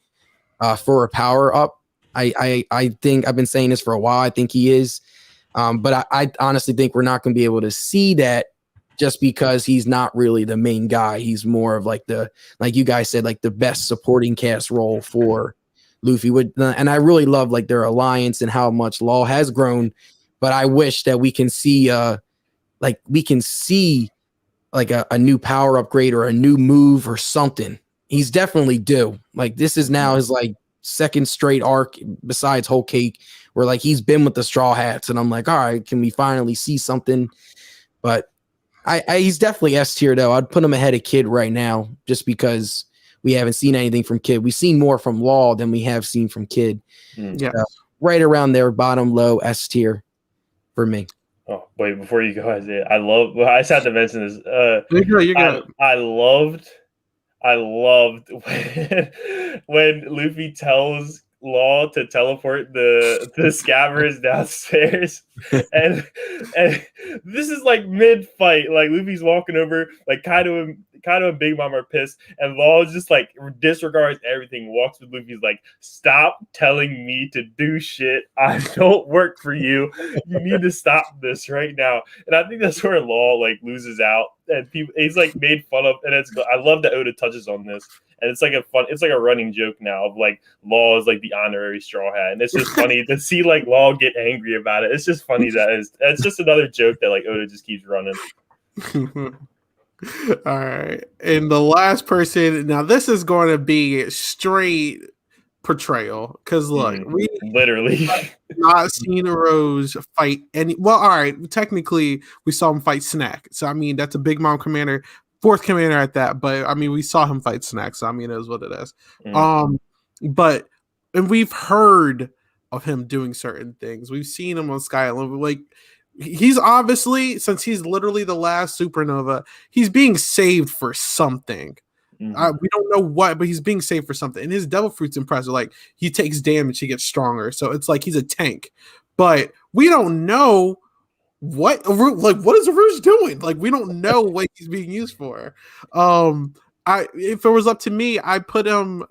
Speaker 3: for a power up. I think I've been saying this for a while. I think he is. But I honestly think we're not going to be able to see that just because he's not really the main guy. He's more of like like you guys said, like the best supporting cast role for Luffy. And I really love like their alliance and how much Law has grown. But I wish that we can see like a new power upgrade or a new move or something. He's definitely due. Like this is now his like second straight arc besides Whole Cake where like he's been with the Straw Hats, and I'm like, all right, can we finally see something? But he's definitely S tier though. I'd put him ahead of Kid right now just because we haven't seen anything from Kid. We've seen more from Law than we have seen from Kid.
Speaker 2: Yeah,
Speaker 3: right around there, bottom low S tier for me.
Speaker 4: Oh wait, before you go, Isaiah, I just had to mention this.
Speaker 2: you're good.
Speaker 4: I loved when Luffy tells Law to teleport the scabbers downstairs, and this is like mid fight. Like Luffy's walking over, like Kaido and Big Mom are pissed, and Law just like disregards everything. Walks with Luffy's like, "Stop telling me to do shit. I don't work for you. You need to stop this right now." And I think that's where Law like loses out, and he's like made fun of. And I love that Oda touches on this. And it's like a running joke now of like Law is like the honorary Straw Hat, and it's just funny to see like Law get angry about it. It's just funny it's just another joke that like Oda just keeps running.
Speaker 2: All right, and the last person. Now this is going to be straight portrayal because look, we
Speaker 4: literally
Speaker 2: not seen Rose fight any. Well, all right, technically we saw him fight Snack, so I mean that's a Big Mom commander. Fourth commander at that, but I mean we saw him fight Snack, so I mean it is what it is. But and we've heard of him doing certain things. We've seen him on Sky Island. Like he's obviously, since he's literally the last Supernova, he's being saved for something. We don't know what, but he's being saved for something. And his Devil Fruit's impressive. Like he takes damage, he gets stronger. So it's like he's a tank. But we don't know what is Aruj doing? Like we don't know what he's being used for. If it was up to me, I'd put him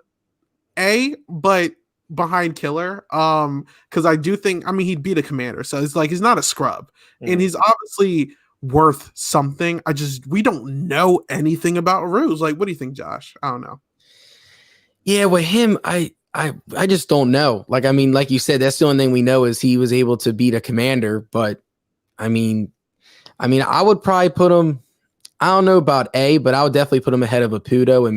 Speaker 2: A, but behind Killer. Because I do think, I mean, he'd beat a commander, so it's like he's not a scrub, and he's obviously worth something. We don't know anything about Aruj. Like, what do you think, Josh? I don't know. Yeah,
Speaker 3: with him, I just don't know. Like, I mean, like you said, that's the only thing we know is he was able to beat a commander, but I mean, I would probably put him. I don't know about A, but I would definitely put him ahead of Apudo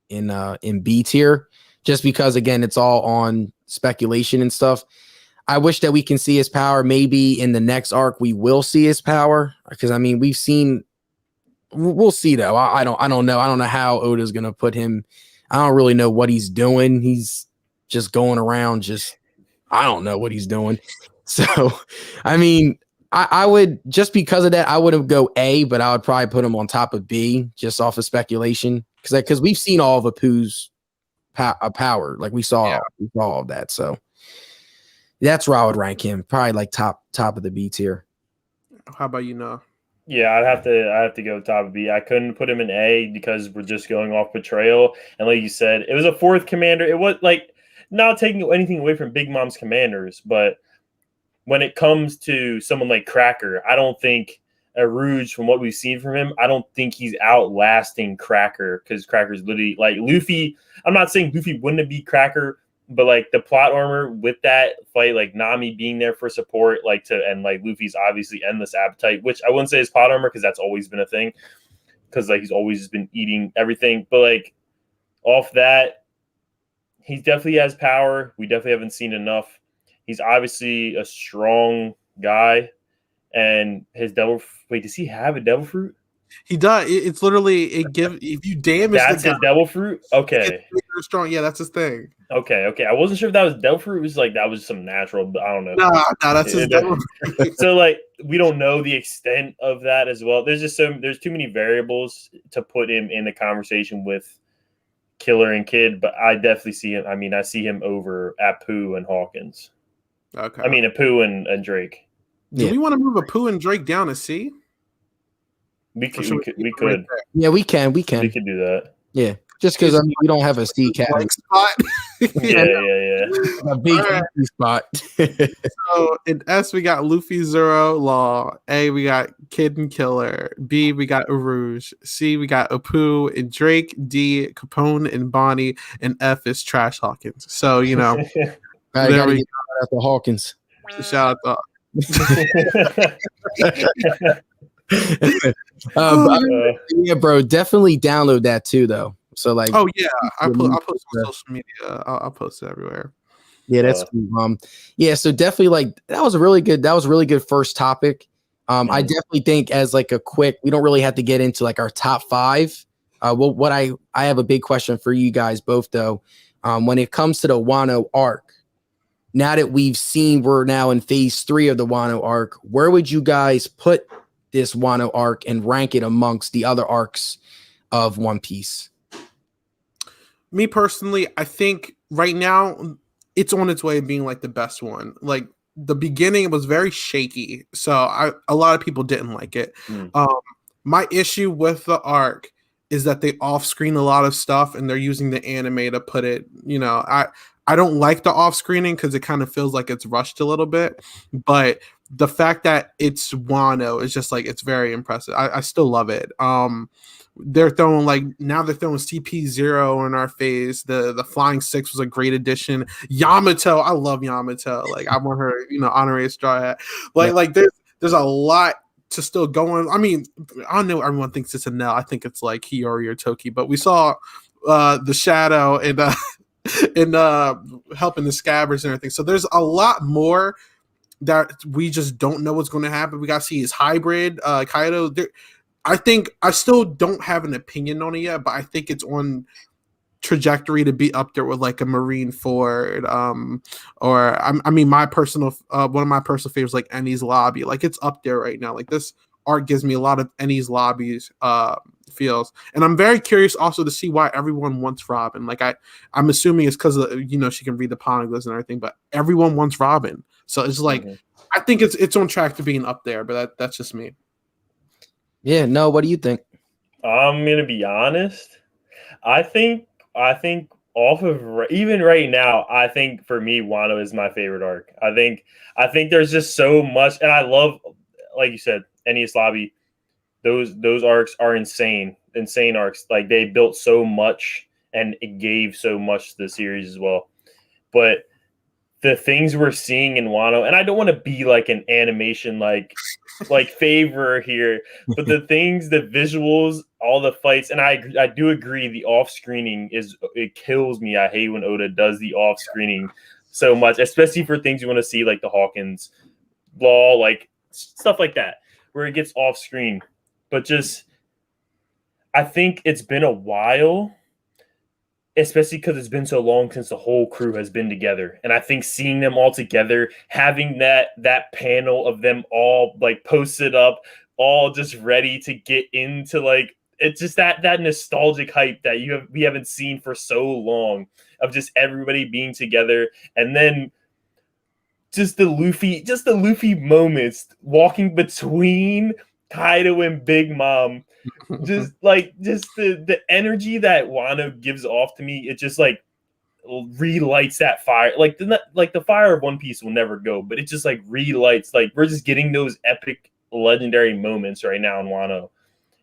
Speaker 3: in B tier, just because again, it's all on speculation and stuff. I wish that we can see his power. Maybe in the next arc we will see his power, because I mean we'll see though. I don't know. I don't know how Oda's gonna put him. I don't really know what he's doing. He's just going around. I don't know what he's doing. So, I mean. I would, just because of that, I wouldn't go A, but I would probably put him on top of B just off of speculation. Because we've seen all of Apu's power. Like we saw all of that. So that's where I would rank him. Probably like top of the B tier.
Speaker 2: How about you, Noah?
Speaker 4: Yeah, I'd have to go top of B. I couldn't put him in A because we're just going off betrayal. And like you said, it was a fourth commander. It was like not taking anything away from Big Mom's commanders, but when it comes to someone like Cracker, I don't think Aruj, from what we've seen from him, I don't think he's outlasting Cracker, because Cracker's literally like Luffy. I'm not saying Luffy wouldn't have beat Cracker, but like the plot armor with that fight, like Nami being there for support, and Luffy's obviously endless appetite, which I wouldn't say is plot armor because that's always been a thing, because like he's always been eating everything, but like off that, he definitely has power. We definitely haven't seen enough. He's obviously a strong guy, and his devil. Wait, does he have a devil fruit?
Speaker 2: He does. It's literally if you damage
Speaker 4: That's
Speaker 2: the
Speaker 4: his
Speaker 2: guy,
Speaker 4: devil fruit.
Speaker 2: he
Speaker 4: Okay,
Speaker 2: gets bigger, strong. Yeah, that's his thing.
Speaker 4: okay. I wasn't sure if that was devil fruit. It was like that was some natural, but I don't know.
Speaker 2: Nah, that's his devil.
Speaker 4: So like we don't know the extent of that as well. There's too many variables to put him in the conversation with Killer and Kid, but I definitely see him. I mean, I see him over Apu and Hawkins.
Speaker 2: Okay.
Speaker 4: I mean, Apu and Drake.
Speaker 2: Do we want to move Apu and Drake down to C?
Speaker 4: We could.
Speaker 2: Right,
Speaker 3: Yeah, we can.
Speaker 4: We could do that.
Speaker 3: Yeah, just because we don't have a C category.
Speaker 2: Spot.
Speaker 4: Yeah.
Speaker 3: A big
Speaker 2: Right.
Speaker 3: spot.
Speaker 2: So in S we got Luffy, Zoro, Law. A we got Kid and Killer. B we got Urouge. C we got Apu and Drake. D Capone and Bonnie. And F is Trash Hawkins. So
Speaker 3: I
Speaker 2: there we
Speaker 3: get after Hawkins.
Speaker 2: go. Shout out
Speaker 3: Yeah, bro, definitely download that too, though. So like,
Speaker 2: oh yeah, I'll post on social media. I'll post it everywhere.
Speaker 3: Yeah, that's cool. Yeah, so definitely like that was a really good first topic. I definitely think as like a quick, we don't really have to get into like our top 5. What I have a big question for you guys both though. When it comes to the Wano arc, now that we've seen we're now in phase 3 of the Wano arc, where would you guys put this Wano arc and rank it amongst the other arcs of One Piece?
Speaker 2: Me personally, I think right now it's on its way of being like the best one. Like the beginning was very shaky, so a lot of people didn't like it. My issue with the arc is that they off-screen a lot of stuff and they're using the anime to put it. I don't like the off-screening because it kind of feels like it's rushed a little bit, but the fact that it's Wano is just like it's very impressive. I still love it. They're throwing CP0 in our face. The Flying Six was a great addition. Yamato, I love Yamato. Like I want her, honorary straw hat. Like there's a lot to still go on. I mean, I know everyone thinks it's a Nell. I think it's like Hiyori or Toki, but we saw the Shadow and helping the Scabbards and everything. So there's a lot more that we just don't know what's going to happen. We got to see his hybrid, Kaido. I think I still don't have an opinion on it yet, but I think it's on trajectory to be up there with like a Marineford, or I mean, my personal one of my personal favorites, like Enies Lobby. Like it's up there right now. Like this art gives me a lot of Enies Lobbies feels, and I'm very curious also to see why everyone wants Robin. Like I'm assuming it's because she can read the poneglyphs and everything, but everyone wants Robin. So it's like I think it's on track to being up there, but that's just me.
Speaker 3: Yeah, no, what do you think?
Speaker 4: I'm gonna be honest. I think off of even right now, I think for me, Wano is my favorite arc. I think there's just so much, and I love, like you said, Enies Lobby. Those arcs are insane arcs. Like they built so much, and it gave so much to the series as well. But the things we're seeing in Wano, and I don't want to be like an animation like favor here, but the visuals, all the fights, and I do agree the off-screening it kills me. I hate when Oda does the off-screening so much, especially for things you want to see like the Hawkins Law, like stuff like that, where it gets off-screen. But just I think it's been a while, especially because it's been so long since the whole crew has been together. And I think seeing them all together, having that panel of them all like posted up, all just ready to get into like, it's just that nostalgic hype that we haven't seen for so long, of just everybody being together. And then just the Luffy moments walking between Kaido and Big Mom. Just the energy that Wano gives off to me, it just like relights that fire. Like the fire of One Piece will never go, but it just like relights. Like we're just getting those epic, legendary moments right now in Wano,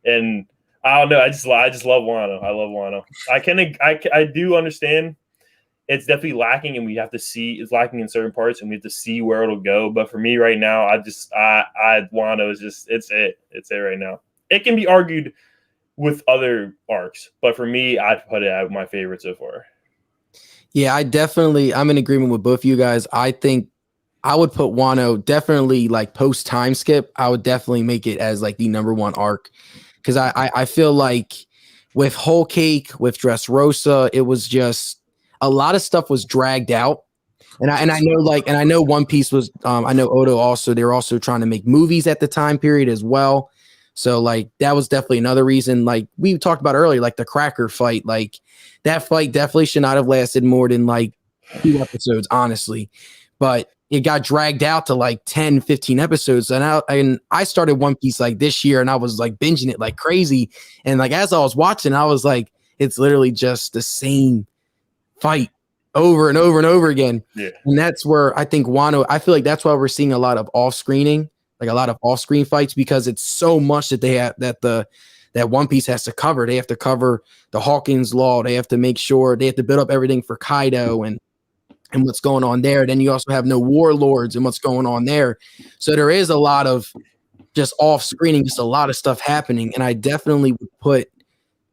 Speaker 4: and I don't know. I just love Wano. I love Wano. I do understand it's definitely lacking, and we have to see it's lacking in certain parts, and we have to see where it'll go. But for me right now, I Wano is just it's it right now. It can be argued with other arcs. But for me, I'd put it at my favorite so far.
Speaker 3: Yeah, I'm in agreement with both of you guys. I think I would put Wano definitely like post time skip. I would definitely make it as like the number one arc because I feel like with Whole Cake, with Dressrosa, it was just a lot of stuff was dragged out. And I know One Piece was I know Oda also they were also trying to make movies at the time period as well. So like that was definitely another reason. Like we talked about earlier, like the Cracker fight, like that fight definitely should not have lasted more than like 2 episodes, honestly. But it got dragged out to like 10, 15 episodes. And I started One Piece like this year and I was like binging it like crazy. And like as I was watching, I was like, it's literally just the same fight over and over and over again.
Speaker 4: Yeah.
Speaker 3: And that's where I think Wano, I feel like that's why we're seeing a lot of off-screening, like a lot of off-screen fights, because it's so much that they have that One Piece has to cover. They have to cover the Hawkins Law. They have to make sure they have to build up everything for Kaido and what's going on there. Then you also have no warlords and what's going on there. So there is a lot of just off-screening, just a lot of stuff happening. And I definitely would put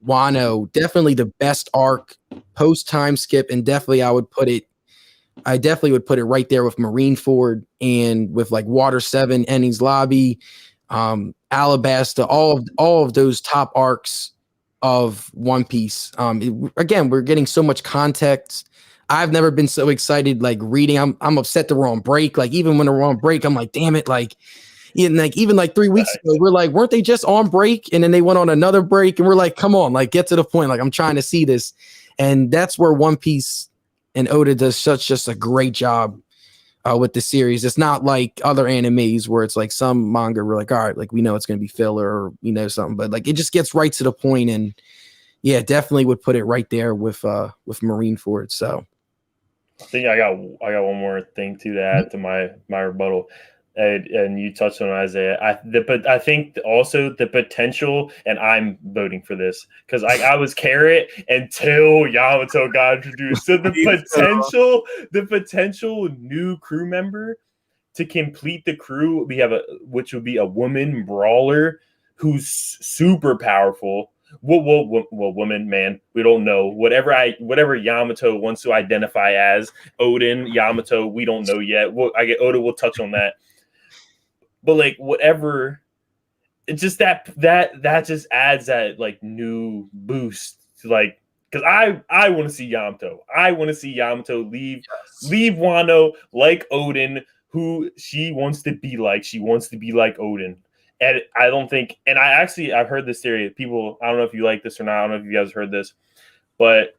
Speaker 3: Wano definitely the best arc post time skip, and definitely I definitely would put it right there with Marineford and with like Water 7, Enies Lobby, Alabasta, all of those top arcs of One Piece. Again, we're getting so much context. I've never been so excited like reading. I'm upset that we're on break. Like even when we're on break, I'm like, damn it, like even like 3 weeks ago, we're like, weren't they just on break? And then they went on another break, and we're like, come on, like get to the point. Like I'm trying to see this, and that's where One Piece and Oda does just a great job with the series. It's not like other animes where it's like some manga we're like, all right, like we know it's gonna be filler or something, but like it just gets right to the point. And yeah, definitely would put it right there with Marineford. So
Speaker 4: I think I got one more thing to add to my rebuttal. And you touched on Isaiah. I think also the potential, and I'm voting for this because I was Carrot until Yamato got introduced. So the potential new crew member to complete the crew, which would be a woman brawler who's super powerful. Well, woman, man, we don't know. Whatever Yamato wants to identify as, Odin, Yamato, we don't know yet. Oda will touch on that. But like whatever, it's just that just adds that like new boost to like, because I want to see Yamato. I want to see Yamato leave Wano like Odin, who she wants to be like. She wants to be like Odin. And I don't think, and I've heard this theory. People, I don't know if you like this or not. I don't know if you guys heard this, but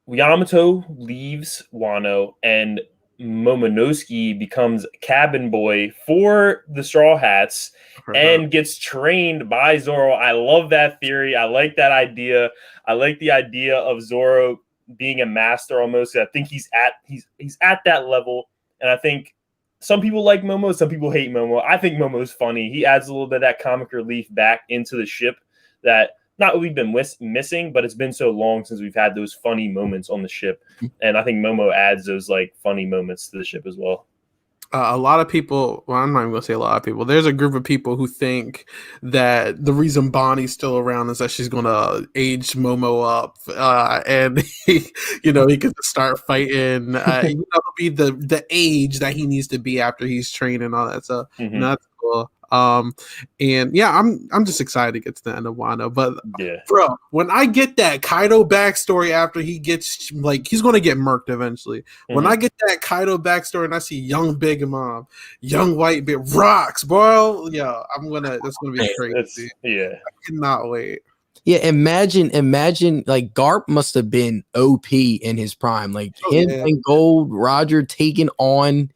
Speaker 4: Yamato leaves Wano and Momonosuke becomes cabin boy for the Straw Hats and gets trained by Zoro. I love that theory. I like that idea. I like the idea of Zoro being a master almost. I think he's at that level, and I think some people like Momo, some people hate Momo. I think Momo's funny. He adds a little bit of that comic relief back into the ship that not we've been missing, but it's been so long since we've had those funny moments on the ship. And I think Momo adds those like funny moments to the ship as well.
Speaker 2: A lot of people, well, I'm not even going to say a lot of people. There's a group of people who think that the reason Bonnie's still around is that she's going to age Momo up, and he can start fighting. Be the age that he needs to be after he's trained and all that stuff. Mm-hmm. That's cool. And yeah, I'm just excited to get to the end of Wano. But yeah, bro, when I get that Kaido backstory after he gets like he's gonna get murked eventually. Mm-hmm. When I get that Kaido backstory and I see young Big Mom, young White Bear rocks, bro. Yeah, that's gonna be crazy. I cannot wait.
Speaker 3: Yeah, imagine like Garp must have been OP in his prime. Like and Gold Roger taking on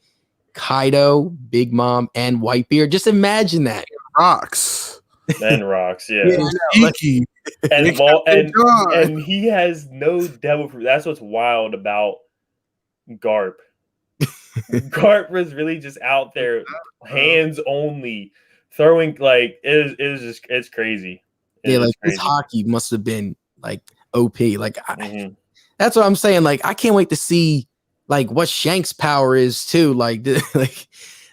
Speaker 3: Kaido, Big Mom, and Whitebeard. Just imagine that.
Speaker 2: Rocks.
Speaker 4: And rocks, yeah. And he has no devil fruit. That's what's wild about Garp. Garp was really just out there, hands only, throwing like it's crazy.
Speaker 3: His hockey must have been like OP. Like that's what I'm saying. Like I can't wait to see like what Shank's power is too. Like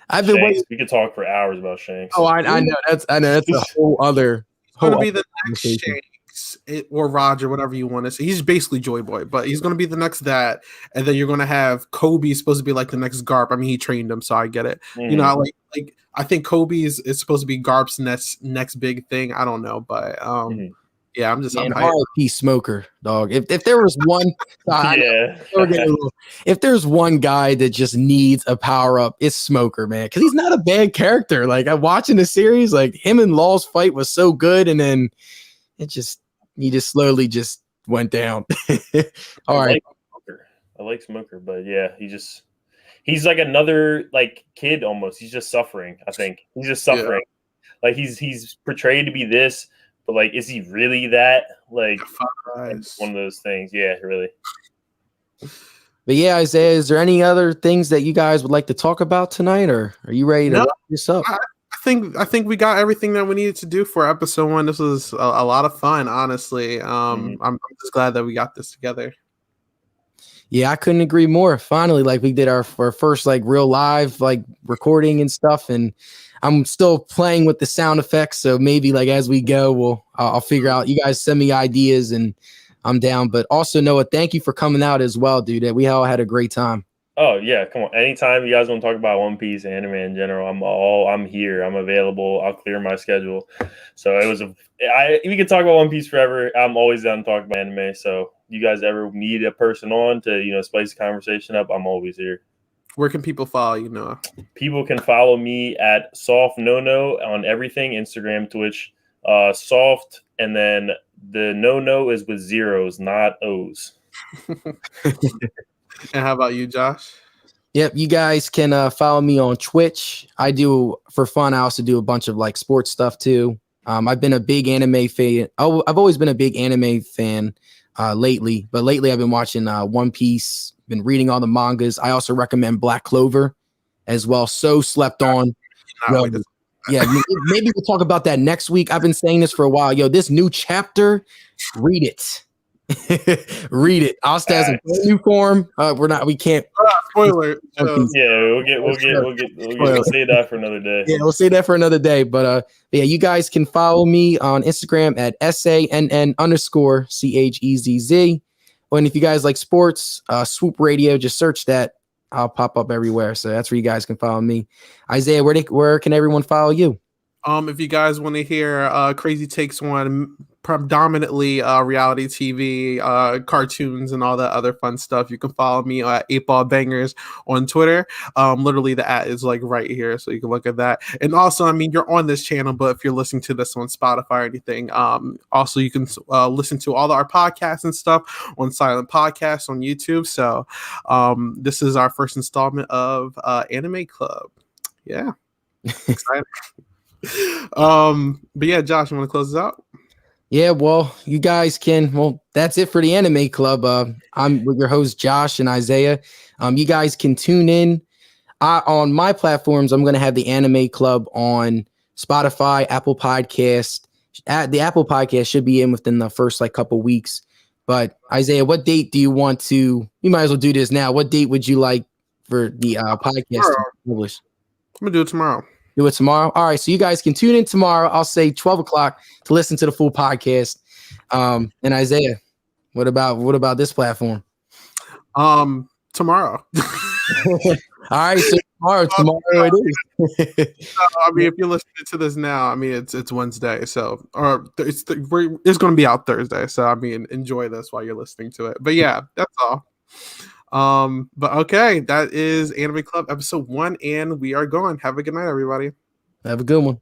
Speaker 3: I've been waiting.
Speaker 4: Shanks, we could talk for hours about Shanks.
Speaker 3: Oh, I know that's a whole other.
Speaker 2: He's going to be the next Shanks or Roger, whatever you want to say. He's basically Joy Boy, but he's going to be the next that. And then you're going to have Kobe supposed to be like the next Garp. I mean, he trained him, so I get it.
Speaker 4: Mm-hmm.
Speaker 2: You know, like I think Kobe is supposed to be Garp's next big thing. I don't know, but yeah, I'm just
Speaker 3: R.I.P. Smoker, dog. If there was one, if there's one guy that just needs a power up, it's Smoker, man, because he's not a bad character. Like I'm watching the series, like him and Law's fight was so good, and then he just slowly just went down. All right,
Speaker 4: I like Smoker, but yeah, he's like another like kid almost. He's just suffering. I think he's just suffering. Yeah. Like he's portrayed to be this. But like, is he really that? Like, one of those things. Yeah, really.
Speaker 3: But yeah, Isaiah, is there any other things that you guys would like to talk about tonight, or are you ready to wrap this up?
Speaker 2: I think we got everything that we needed to do for episode 1. This was a lot of fun, honestly. I'm just glad that we got this together.
Speaker 3: Yeah, I couldn't agree more. Finally, like we did our first like real live like recording and stuff, and I'm still playing with the sound effects. So maybe like as we go, I'll figure out. You guys send me ideas, and I'm down. But also, Noah, thank you for coming out as well, dude. We all had a great time.
Speaker 4: Oh yeah, come on. Anytime you guys want to talk about One Piece, anime in general, I'm here. I'm available. I'll clear my schedule. So we can talk about One Piece forever. I'm always down to talk about anime. So you guys ever need a person on to spice the conversation up, I'm always here.
Speaker 2: Where can people follow you, Noah?
Speaker 4: People can follow me at Soft No on everything, Instagram, Twitch, Soft, and then the No is with zeros, not O's.
Speaker 2: And how about you, Josh?
Speaker 3: Yep, you guys can follow me on Twitch. I do for fun. I also do a bunch of like sports stuff too. I've been a big anime fan. I've always been a big anime fan lately, but lately I've been watching One Piece. Been reading all the mangas. I also recommend Black Clover as well. So slept on. Yeah, maybe we'll talk about that next week. I've been saying this for a while. Yo, this new chapter, read it. Read it. Asta has a new form. We can't.
Speaker 2: Spoiler.
Speaker 4: We'll say that for another day.
Speaker 3: Yeah, we'll say that for another day. But yeah, you guys can follow me on Instagram at SANN_CHEZZ. And if you guys like sports, Swoop Radio, just search that. I'll pop up everywhere. So that's where you guys can follow me. Isaiah, where can everyone follow you?
Speaker 2: If you guys want to hear crazy takes on predominantly reality TV, cartoons, and all that other fun stuff, you can follow me at 8Ball Bangers on Twitter. Literally the @ is like right here, so you can look at that. And also, I mean, you're on this channel, but if you're listening to this on Spotify or anything, also you can listen to all our podcasts and stuff on Silent Podcasts on YouTube. So this is our first installment of Anime Club. Yeah. Excited. But yeah, Josh, you want to close this out?
Speaker 3: Yeah, well, you guys can. Well, that's it for the Anime Club. I'm with your host Josh and Isaiah. You guys can tune in on my platforms. I'm going to have the Anime Club on Spotify, Apple Podcast. The Apple Podcast should be in within the first like couple weeks. But Isaiah, what date do you want to? You might as well do this now. What date would you like for the podcast to publish?
Speaker 2: I'm gonna do it tomorrow.
Speaker 3: Do it tomorrow. All right. So you guys can tune in tomorrow. I'll say 12 o'clock to listen to the full podcast. And Isaiah, what about this platform?
Speaker 2: Tomorrow.
Speaker 3: All right. So tomorrow it is.
Speaker 2: I mean, if you're listening to this now, I mean, it's Wednesday. So, or it's going to be out Thursday. So, I mean, enjoy this while you're listening to it. But yeah, that's all. But okay, that is Anime Club episode 1, and we are gone. Have a good night, everybody.
Speaker 3: Have a good one.